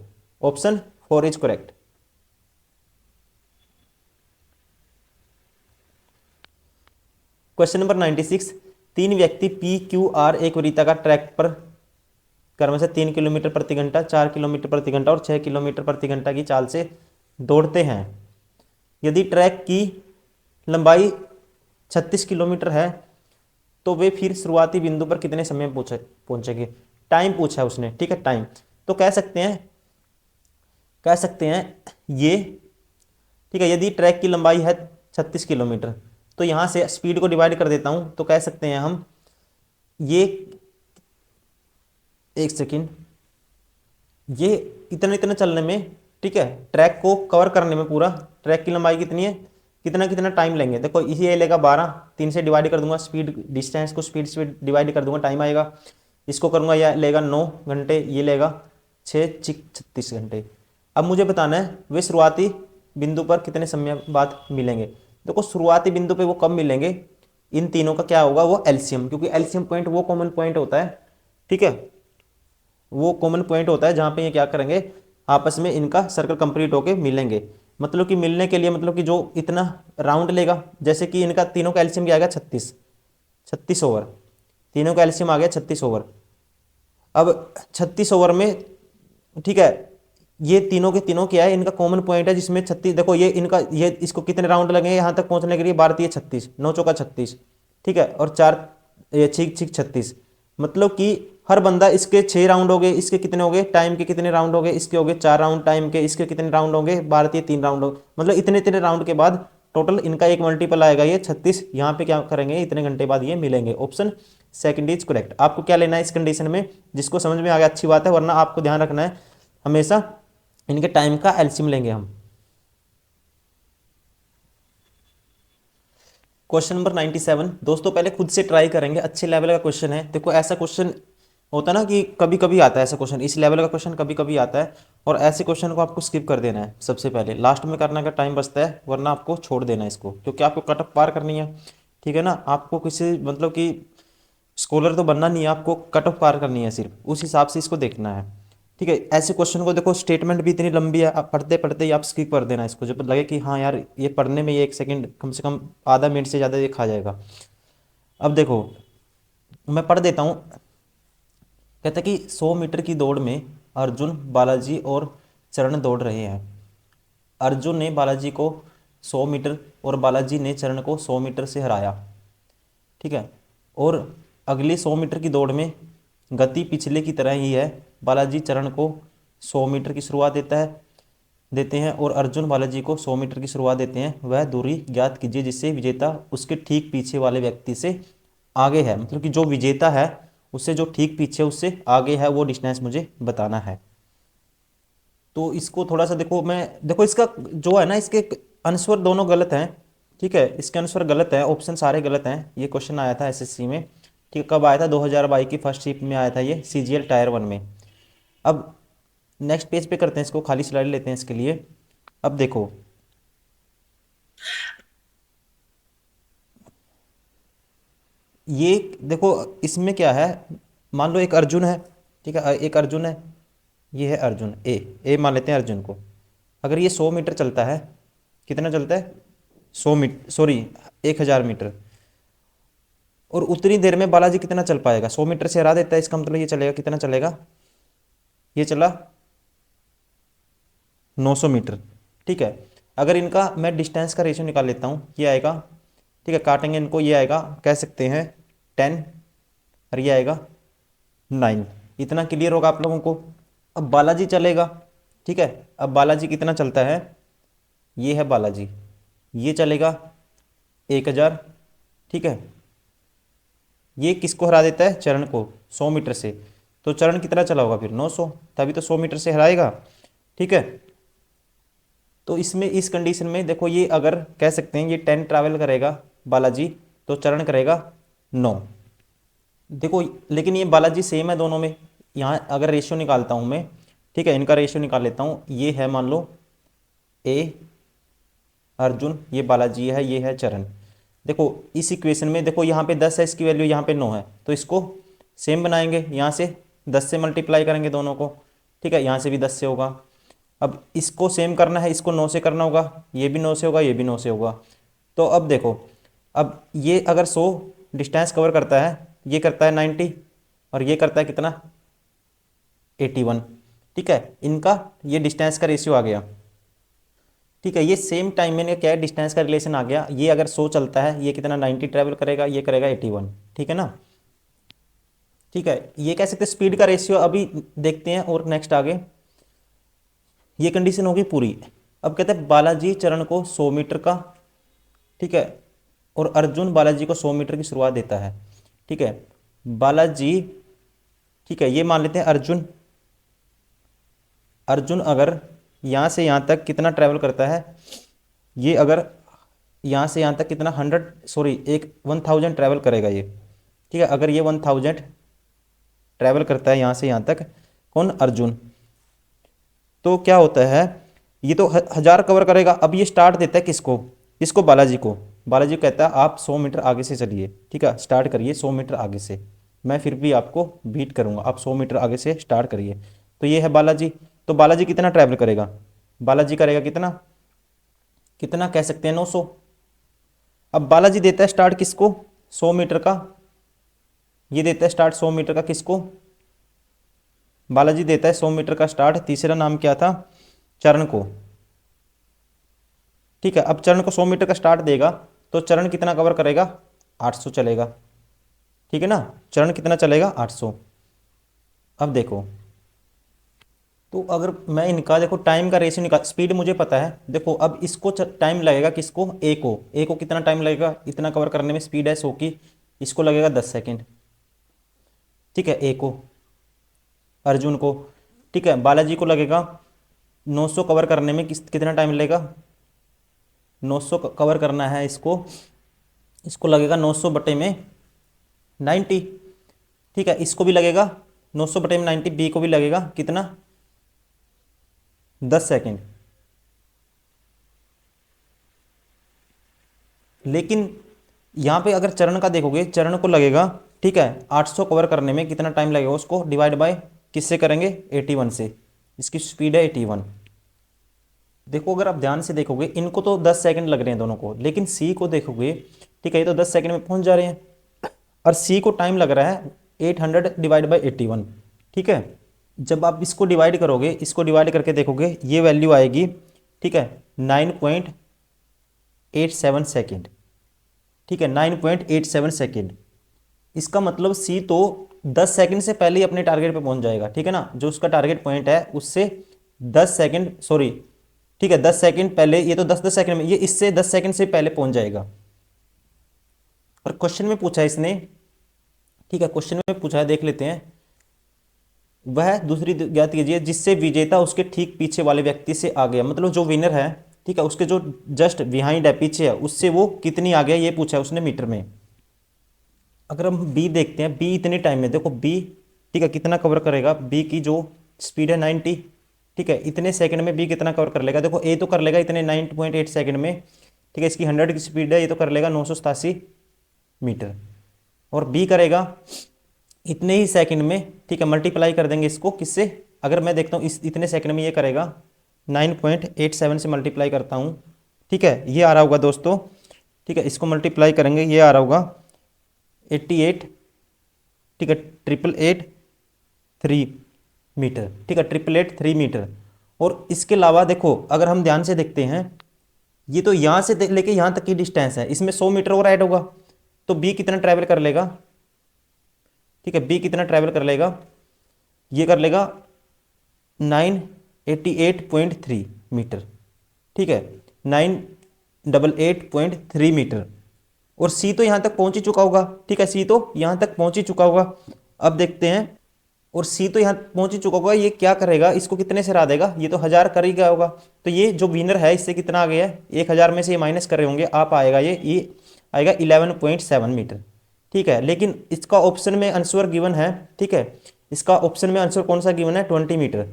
Option 4 is correct. Question number 96, 3 व्यक्ति पी क्यू आर एक वृत्ताकार ट्रैक पर क्रमशः 3 किलोमीटर प्रति घंटा, 4 किलोमीटर प्रति घंटा और 6 किलोमीटर प्रति घंटा की चाल से दौड़ते हैं। यदि ट्रैक की लंबाई 36 किलोमीटर है तो वे फिर शुरुआती बिंदु पर कितने समय में पहुंचेंगे। टाइम पूछा है उसने। ठीक है, टाइम तो कह सकते हैं ये, ठीक है, यदि ट्रैक की लंबाई है 36 किलोमीटर, तो यहाँ से स्पीड को डिवाइड कर देता हूँ, तो कह सकते हैं हम ये, एक सेकेंड, ये इतना इतना चलने में, ठीक है, ट्रैक को कवर करने में पूरा ट्रैक की लंबाई कितनी है, कितना कितना टाइम लेंगे। देखो ये लेगा 12, 3 से डिवाइड कर दूंगा, स्पीड डिस्टेंस को स्पीड से डिवाइड कर दूंगा, टाइम आएगा। इसको करूंगा, यह लेगा 9 घंटे, ये लेगा 36 घंटे। अब मुझे बताना है वे शुरुआती बिंदु पर कितने समय बाद मिलेंगे। देखो शुरुआती बिंदु पे वो कब मिलेंगे, इन तीनों का क्या होगा, वो एलसीएम, क्योंकि एलसीएम पॉइंट वो कॉमन पॉइंट होता है। ठीक है, वो कॉमन पॉइंट होता है जहाँ पे ये क्या करेंगे, आपस में इनका सर्कल कंप्लीट होके मिलेंगे। मतलब कि मिलने के लिए, मतलब कि जो इतना राउंड लेगा, जैसे कि इनका तीनों का एलसीएम क्या आएगा 36 ओवर, तीनों का एलसीएम आ गया 36 ओवर। अब 36 ओवर में, ठीक है, ये तीनों के तीनों क्या है, इनका कॉमन पॉइंट है जिसमें 36, देखो ये इनका, ये इसको कितने राउंड लगेंगे यहाँ तक पहुँचने के लिए, 12 × 36, 9 × 36, ठीक है, और 4 ये 6 × 36, मतलब कि हर बंदा, इसके 6 राउंड हो गए, इसके कितने हो गए टाइम के, कितने राउंड हो गए, इसके हो गए 4 राउंड टाइम के, इसके कितने राउंड होंगे 12 × 3 राउंड हो, मतलब इतने इतने राउंड के बाद टोटल इनका एक मल्टीपल आएगा ये 36। यहाँ पे क्या करेंगे, इतने घंटे बाद ये मिलेंगे। Option second is correct. आपको क्या लेना है इस कंडीशन में, जिसको समझ में आ गया अच्छी बात है, वरना आपको ध्यान रखना है हमेशा इनके टाइम का एलसीएम लेंगे हम। क्वेश्चन नंबर 97, दोस्तों पहले खुद से ट्राई करेंगे, अच्छे लेवल का क्वेश्चन है। देखो ऐसा क्वेश्चन होता है ना कि कभी कभी आता है ऐसा क्वेश्चन, इस लेवल का क्वेश्चन कभी कभी आता है, और ऐसे क्वेश्चन को आपको स्किप कर देना है सबसे पहले, लास्ट में करने का टाइम बचता है, वरना आपको छोड़ देना है इसको, क्योंकि आपको कट ऑफ पार करनी है। ठीक है ना, आपको किसी मतलब कि स्कॉलर तो बनना नहीं है, आपको कट ऑफ पार करनी है, सिर्फ उस हिसाब से इसको देखना है। ठीक है, ऐसे क्वेश्चन को देखो, स्टेटमेंट भी इतनी लंबी है, आप पढ़ते पढ़ते ही आप स्किप कर देना इसको, जब लगे कि हाँ यार ये पढ़ने में ये 1 सेकंड कम से कम आधा मिनट से ज़्यादा ये खा जाएगा। अब देखो मैं पढ़ देता हूँ, कहता कि 100 मीटर की दौड़ में अर्जुन, बालाजी और चरण दौड़ रहे हैं। अर्जुन ने बालाजी को 100 मीटर और बालाजी ने चरण को 100 मीटर से हराया। ठीक है, और अगली 100 मीटर की दौड़ में गति पिछले की तरह ही है, बालाजी चरण को 100 मीटर की शुरुआत देता है, देते हैं और अर्जुन बालाजी को 100 मीटर की शुरुआत देते हैं, वह दूरी ज्ञात कीजिए जिससे विजेता उसके ठीक पीछे वाले व्यक्ति से आगे है। मतलब कि जो विजेता है उससे जो ठीक पीछे उससे आगे है वो डिस्टेंस मुझे बताना है। तो इसको थोड़ा सा देखो, मैं देखो इसका जो है ना, इसके आंसर दोनों गलत हैं। ठीक है, इसके आंसर गलत है, ऑप्शन सारे गलत हैं। ये क्वेश्चन आया था एसएससी में। ठीक है, कब आया था? 2022 की फर्स्ट शिफ्ट में आया था ये, सीजीएल टायर 1 में। अब नेक्स्ट पेज पे करते हैं इसको, खाली स्लाइड लेते हैं इसके लिए। अब देखो, ये देखो इसमें क्या है, मान लो एक अर्जुन है। ठीक है, एक अर्जुन है, ये है अर्जुन, ए मान लेते हैं अर्जुन को। अगर ये 100 मीटर चलता है, कितना चलता है? 100 मीटर, सॉरी 1000 मीटर। और उतनी देर में बालाजी कितना चल पाएगा? 100 मीटर से हरा देता है, इसका मतलब ये चलेगा, कितना चलेगा? ये चला 900 मीटर। ठीक है, अगर इनका मैं डिस्टेंस का रेशियो निकाल लेता हूँ, ये आएगा। ठीक है, काटेंगे इनको, ये आएगा, कह सकते हैं 10, और ये आएगा 9। इतना क्लियर होगा आप लोगों को। अब बालाजी चलेगा। ठीक है, अब बालाजी कितना चलता है? ये है बालाजी, ये चलेगा 1000। ठीक है, ये किसको हरा देता है? चरण को, 100 मीटर से। तो चरण कितना चला होगा फिर? 900, तभी तो 100 मीटर से हराएगा। ठीक है, तो इसमें इस कंडीशन में देखो, ये अगर कह सकते हैं ये 10 ट्रैवल करेगा बालाजी, तो चरण करेगा 9। देखो लेकिन ये बालाजी सेम है दोनों में। यहाँ अगर रेशियो निकालता हूँ मैं, ठीक है, इनका रेशियो निकाल लेता हूँ। ये है मान लो ए अर्जुन, ये बालाजी है, ये है चरण। देखो इस इक्वेशन में देखो, यहाँ पे 10 है इसकी वैल्यू, यहाँ पे 9 है, तो इसको सेम बनाएंगे। यहाँ से 10 से मल्टीप्लाई करेंगे दोनों को। ठीक है, यहाँ से भी 10 से होगा। अब इसको सेम करना है, इसको 9 से करना होगा, ये भी 9 से होगा, ये भी 9 से होगा। तो अब देखो, अब ये अगर 100 डिस्टेंस कवर करता है, ये करता है 90, और ये करता है कितना? 81। ठीक है, इनका ये डिस्टेंस का रेशियो आ गया। ठीक है, ये सेम टाइम में क्या है, डिस्टेंस का रिलेशन आ गया। ये अगर 100 चलता है, ये कितना 90 ट्रैवल करेगा, ये करेगा 81। ठीक है ना? ठीक है, ये कह सकते हैं स्पीड का रेशियो। अभी देखते हैं और नेक्स्ट आगे, ये कंडीशन होगी पूरी। अब कहते हैं बालाजी चरण को 100 मीटर का, ठीक है, और अर्जुन बालाजी को 100 मीटर की शुरुआत देता है। ठीक है, बालाजी, ठीक है, ये मान लेते हैं अर्जुन। अर्जुन अगर यहाँ से यहाँ तक कितना ट्रैवल करता है, ये अगर यहाँ से यहाँ तक कितना 1000 ट्रैवल करेगा ये। ठीक है, अगर ये 1000 ट्रैवल करता है यहाँ से यहाँ तक, कौन? अर्जुन। तो क्या होता है, ये तो 1000 कवर करेगा। अब ये स्टार्ट देता है किसको? इसको बालाजी को। बालाजी को कहता है आप 100 मीटर आगे से चलिए। ठीक है, स्टार्ट करिए 100 मीटर आगे से, मैं फिर भी आपको बीट करूंगा, आप 100 मीटर आगे से स्टार्ट करिए। तो ये है बालाजी। तो बालाजी कितना ट्रैवल करेगा? बालाजी करेगा कितना? कितना कह सकते हैं? 900। अब बालाजी देता है स्टार्ट किसको? 100 मीटर का। ये देता है स्टार्ट 100 मीटर का किसको? बालाजी देता है 100 मीटर का स्टार्ट। तीसरा नाम क्या था? चरण को। ठीक है, अब चरण को 100 मीटर का स्टार्ट देगा, तो चरण कितना कवर करेगा? 800 चलेगा। ठीक है ना, चरण कितना चलेगा? 800। अब देखो, तो अगर मैं इनका देखो टाइम का रेशियो निकाल, स्पीड मुझे पता है। देखो अब इसको टाइम लगेगा किसको? ए को कितना टाइम लगेगा इतना कवर करने में? स्पीड है 100 की, इसको लगेगा 10 सेकेंड। ठीक है, ए को, अर्जुन को। ठीक है, बालाजी को लगेगा 900 कवर करने में कितना टाइम लगेगा? 900 कवर करना है इसको, इसको लगेगा 900 बटे में 90। ठीक है, इसको भी लगेगा 900 बटे में 90, बी को भी लगेगा कितना? 10 सेकेंड। लेकिन यहाँ पे अगर चरण का देखोगे, चरण को लगेगा, ठीक है, 800 कवर करने में कितना टाइम लगेगा, उसको डिवाइड बाय किससे करेंगे? 81 से। इसकी स्पीड है 81। देखो अगर आप ध्यान से देखोगे, इनको तो 10 सेकंड लग रहे हैं दोनों को, लेकिन सी को देखोगे, ठीक है, ये तो 10 सेकंड में पहुंच जा रहे हैं, और सी को टाइम लग रहा है 800 डिवाइड बाई 81। ठीक है, जब आप इसको डिवाइड करोगे, इसको डिवाइड करके देखोगे, ये वैल्यू आएगी, ठीक है, 9.87 सेकेंड। ठीक है, 9.87 सेकेंड। इसका मतलब सी तो 10 सेकंड से पहले ही अपने टारगेट पे पहुंच जाएगा। ठीक है ना, जो उसका टारगेट पॉइंट है उससे 10 सेकंड, सॉरी ठीक है, 10 सेकंड पहले, ये तो 10-10 सेकंड में, ये इससे 10 सेकंड से पहले पहुंच जाएगा। और क्वेश्चन में पूछा है इसने, ठीक है, क्वेश्चन में पूछा है, देख लेते हैं। वह दूसरी ज्ञात कीजिए जिससे विजेता उसके ठीक पीछे वाले व्यक्ति से आ गया, मतलब जो विनर है, ठीक है, उसके जो जस्ट बिहाइंड है, पीछे है, उससे वो कितनी आ गया, ये पूछा है उसने मीटर में। अगर हम बी देखते हैं, बी इतने टाइम में, देखो बी, ठीक है, कितना कवर करेगा, बी की जो स्पीड है 90, ठीक है, इतने सेकंड में बी कितना कवर कर लेगा, देखो ए तो कर लेगा इतने 9.8 सेकंड में, ठीक है, इसकी 100 की स्पीड है, ये तो कर लेगा 987 मीटर। और बी करेगा इतने ही सेकंड में, ठीक है, मल्टीप्लाई कर देंगे इसको किससे, अगर मैं देखता हूँ इस इतने सेकंड में ये करेगा 9.87 से मल्टीप्लाई करता हूँ, ठीक है, ये आ रहा होगा दोस्तों, ठीक है, इसको मल्टीप्लाई करेंगे, ये आ रहा होगा 88, ठीक है, 888.3 मीटर, ठीक है, 888.3 मीटर। और इसके अलावा देखो, अगर हम ध्यान से देखते हैं, ये तो यहाँ से लेके यहाँ तक की डिस्टेंस है, इसमें 100 मीटर और ऐड होगा, तो बी कितना ट्रैवल कर लेगा, ठीक है, बी कितना ट्रैवल कर लेगा, ये कर लेगा 988.3 मीटर, ठीक है, 988.3 मीटर। और सी तो यहाँ तक पहुँच ही चुका होगा, ठीक है, सी तो यहाँ तक पहुँच ही चुका होगा। अब देखते हैं, और सी तो यहाँ पहुँच ही चुका होगा, ये क्या करेगा, इसको कितने से हरा देगा, ये तो 1000 कर ही गया होगा, तो ये जो विनर है इससे कितना आ गया है, 1000 में से ये माइनस कर रहे होंगे, आप आएगा ये आएगा 11.7 मीटर, ठीक है। लेकिन इसका ऑप्शन में आंसर गिवन है, ठीक है, इसका ऑप्शन में आंसर कौन सा गिवन है, 20 मीटर,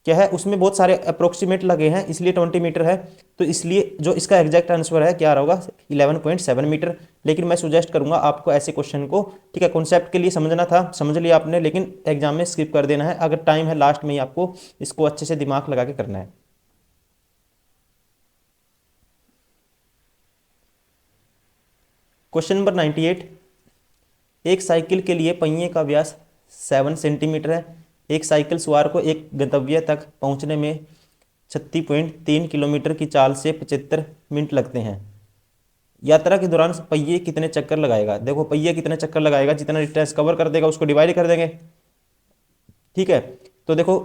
क्या है, उसमें बहुत सारे अप्रोक्सीमेट लगे हैं, इसलिए 20 मीटर है, तो इसलिए जो इसका एग्जैक्ट आंसर है क्या आ रहा होगा, 11.7 मीटर। लेकिन मैं सुजेस्ट करूंगा आपको ऐसे क्वेश्चन को, ठीक है, कॉन्सेप्ट के लिए समझना था, समझ लिया आपने, लेकिन एग्जाम में स्किप कर देना है, अगर टाइम है लास्ट में ही आपको इसको अच्छे से दिमाग लगा के करना है। क्वेश्चन नंबर 98, एक साइकिल के लिए पहिए का व्यास 7 सेंटीमीटर है, एक साइकिल सवार को एक गंतव्य तक पहुंचने में 36.3 किलोमीटर की चाल से 75 मिनट लगते हैं। यात्रा के दौरान पहिए कितने चक्कर लगाएगा, देखो पहिए कितने चक्कर लगाएगा, जितना डिस्टेंस कवर कर देगा उसको डिवाइड कर देंगे, ठीक है, तो देखो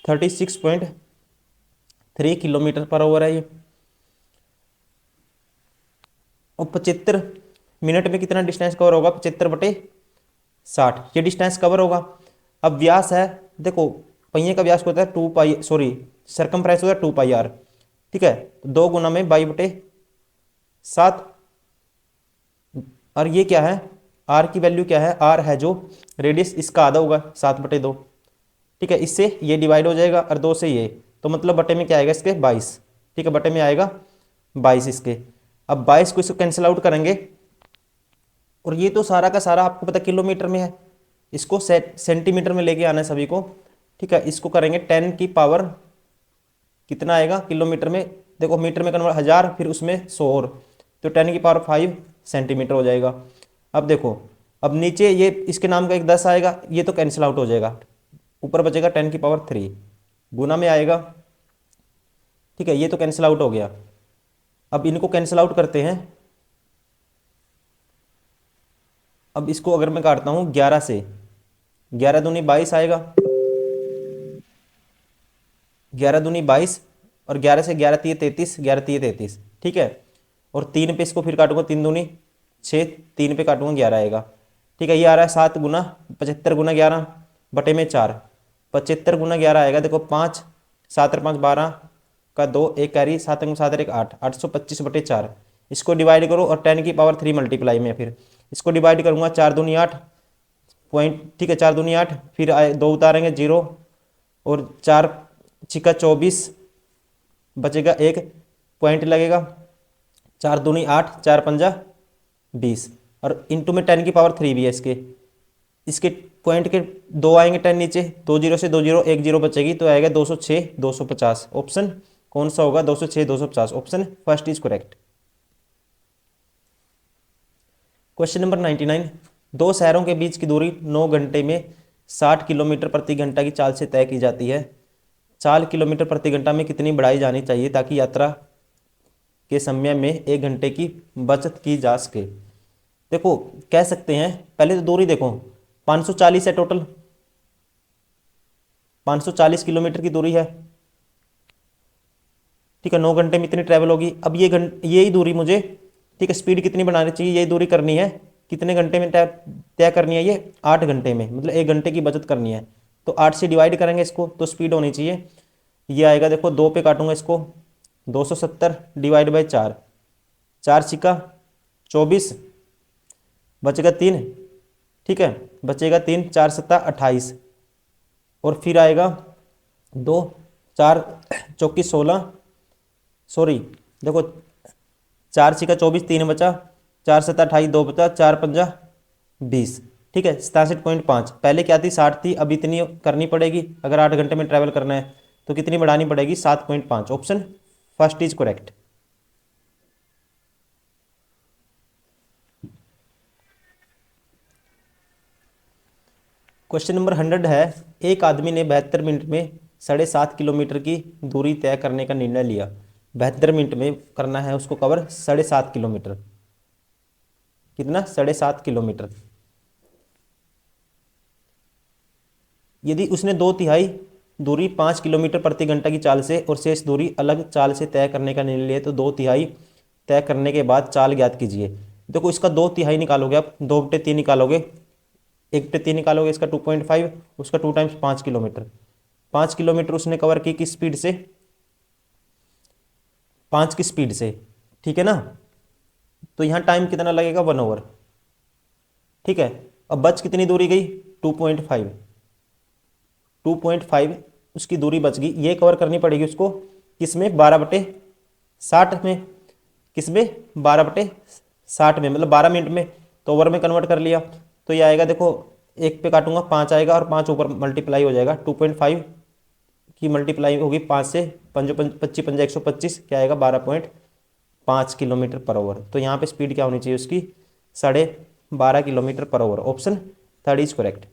36.3 किलोमीटर पर आवर है ये, और 75 मिनट में कितना डिस्टेंस कवर होगा, 75/60, ये डिस्टेंस कवर होगा। अब व्यास है, देखो पहिए का व्यास होता है 2 पाई, सॉरी सरकमफ्रेंस होता है 2 पाई r, ठीक है, 2 × 2 और ये क्या है, r की वैल्यू क्या है, r है जो रेडियस, इसका आधा होगा 7/2, ठीक है, इससे ये डिवाइड हो जाएगा और 2 से ये, तो मतलब बटे में क्या आएगा इसके 22, ठीक है, बटे में आएगा 22 इसके। अब 22 को इसको कैंसिल आउट करेंगे, और ये तो सारा का सारा आपको पता किलोमीटर में है, इसको सेंटीमीटर में लेके आना है सभी को, ठीक है, इसको करेंगे 10 की पावर कितना आएगा किलोमीटर में, देखो मीटर में कन्वर्ट 1000, फिर उसमें 100 और, तो 10 की पावर 5 सेंटीमीटर हो जाएगा। अब देखो, अब नीचे ये इसके नाम का एक 10 आएगा, ये तो कैंसिल आउट हो जाएगा, ऊपर बचेगा 10 की पावर 3, गुना में आएगा, ठीक है, ये तो कैंसिल आउट हो गया। अब इनको कैंसिल आउट करते हैं, अब इसको अगर मैं काटता हूँ 11 से, 11 दूनी 22 आएगा, 11 दूनी 22, और 11 से 11 तिये 33, 11 तिये 33, ठीक है, और 3 पे इसको फिर काटूंगा, 3 दूनी 6, 3 पे काटूंगा 11 आएगा, ठीक है, ये आ रहा है 7 गुना 75 गुना 11 बटे में 4, 75 गुना 11 आएगा, देखो 5, 7 और 5 12 का 2, एक कैरी, 7 अंक 7 और 1 8, 825/4, इसको डिवाइड करो और 10 की पावर 3 मल्टीप्लाई में, फिर इसको डिवाइड करूंगा, 4 दूनी 8 पॉइंट, ठीक है, 4 दूनी 8, फिर 2 उतारेंगे 0, और 4 छिका 24, बचेगा 1 पॉइंट लगेगा, 4 दूनी 8, 4 पंजा 20, और इंटू में 10 की पावर 3 भी है इसके पॉइंट के 2 आएंगे, 10 नीचे, 2 0 से 2 0 1 0 बचेगी, तो आएगा 206 250, ऑप्शन कौन सा होगा, 206 250, option first is correct. Question number 99, दो शहरों के बीच की दूरी 9 घंटे में 60 किलोमीटर प्रति घंटा की चाल से तय की जाती है, 4 किलोमीटर प्रति घंटा में कितनी बढ़ाई जानी चाहिए ताकि यात्रा के समय में 1 घंटे की बचत की जा सके। देखो कह सकते हैं, पहले तो दूरी देखो 540 है, टोटल 540 किलोमीटर की दूरी है, ठीक है, 9 घंटे में इतनी ट्रैवल होगी। अब यही दूरी मुझे, ठीक है, स्पीड कितनी बनानी चाहिए, यही दूरी करनी है, कितने घंटे में तय करनी है, ये 8 घंटे में, मतलब 1 घंटे की बचत करनी है। तो 8 से डिवाइड करेंगे इसको, तो स्पीड होनी चाहिए, ये आएगा, देखो 2 पे काटूंगा इसको, 270 डिवाइड बाई 4, 4 छिका 24, बचेगा 3, ठीक है, बचेगा 3, 4 सत्ता 28, और फिर आएगा 2, 4 चौकी 16, सॉरी देखो 4 छिका 24, 3 बचा, 4 सत्ता 28, 2 बचा, 4 पंजा 20, ठीक है, 67.5। पहले क्या थी, 60 थी, अब इतनी करनी पड़ेगी। अगर 8 घंटे में ट्रैवल करना है तो कितनी बढ़ानी पड़ेगी, 7.5। Option first is correct. Question number 100 है, एक आदमी ने 72 मिनट में 7.5 किलोमीटर की दूरी तय करने का निर्णय लिया। 72 मिनट में करना है उसको कवर 7.5 किलोमीटर, कितना, 7.5 किलोमीटर। यदि उसने 2/3 दूरी 5 किलोमीटर प्रति घंटा की चाल से और शेष दूरी अलग चाल से तय करने का निर्णय लिया, तो 2/3 तय करने के बाद चाल ज्ञात कीजिए। देखो इसका 2/3 निकालोगे आप, 2/3 निकालोगे, 1/3 निकालोगे, इसका 2.5, उसका 2 टाइम्स 5 किलोमीटर। 5 किलोमीटर उसने कवर की किस स्पीड से, 5 की स्पीड से, ठीक है ना। तो यहाँ टाइम कितना लगेगा, 1 आवर, ठीक है। अब बच कितनी दूरी गई, 2.5, 2.5 उसकी दूरी बच गई, ये कवर करनी पड़ेगी उसको किसमें, 12/60 में, किसमें, 12/60 में, मतलब 12 मिनट में, तो ओवर में कन्वर्ट कर लिया। तो ये आएगा, देखो 1 पे काटूंगा 5 आएगा, और 5 ऊपर मल्टीप्लाई हो जाएगा, 2.5 की मल्टीप्लाई होगी 5 से, 5 25 पंजा 125, क्या आएगा, 12.5 किलोमीटर पर आवर। तो यहाँ पे स्पीड क्या होनी चाहिए उसकी, 12.5 kilometre per hour. Option third is correct.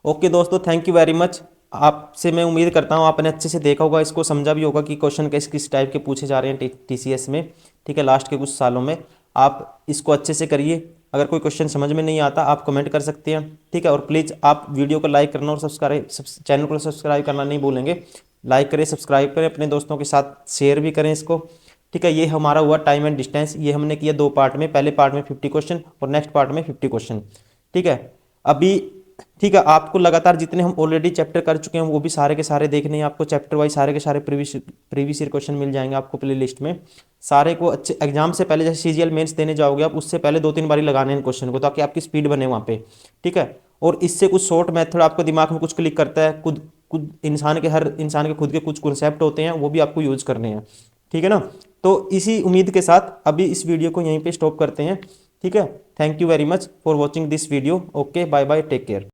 Okay दोस्तों, थैंक यू वेरी मच। आपसे मैं उम्मीद करता हूँ आपने अच्छे से देखा होगा, इसको समझा भी होगा कि क्वेश्चन किस टाइप के पूछे जा रहे हैं टीसीएस में, ठीक है, लास्ट के कुछ सालों में। आप इसको अच्छे से करिए। अगर कोई क्वेश्चन समझ में नहीं आता आप कमेंट कर सकते हैं, ठीक है। और प्लीज़ आप वीडियो को लाइक करना और चैनल को सब्सक्राइब करना नहीं भूलेंगे। लाइक करें, सब्सक्राइब करें, अपने दोस्तों के साथ शेयर भी करें इसको, ठीक है। ये हमारा हुआ टाइम एंड डिस्टेंस, ये हमने किया 2 पार्ट में, पहले पार्ट में 50 क्वेश्चन और नेक्स्ट पार्ट में 50 क्वेश्चन, ठीक है। अभी ठीक है, आपको लगातार जितने हम ऑलरेडी चैप्टर कर चुके हैं वो भी सारे के सारे देखने हैं आपको, चैप्टर वाइज सारे के सारे प्रीवियस ईयर क्वेश्चन मिल जाएंगे आपको प्ले लिस्ट में। सारे को अच्छे एग्जाम से पहले, जैसे सीजीएल मेंस देने जाओगे आप, उससे पहले 2-3 बारी लगाने हैं क्वेश्चन को, ताकि आपकी स्पीड बने वहाँ पे, ठीक है। और इससे कुछ शॉर्ट मेथड आपको दिमाग में कुछ क्लिक करता है, खुद हर इंसान के खुद के कुछ कॉन्सेप्ट होते हैं, वो भी आपको यूज करने हैं, ठीक है ना। तो इसी उम्मीद के साथ अभी इस वीडियो को यहीं पे स्टॉप करते हैं, ठीक है। Thank you very much for watching this video. Okay, bye bye, take care.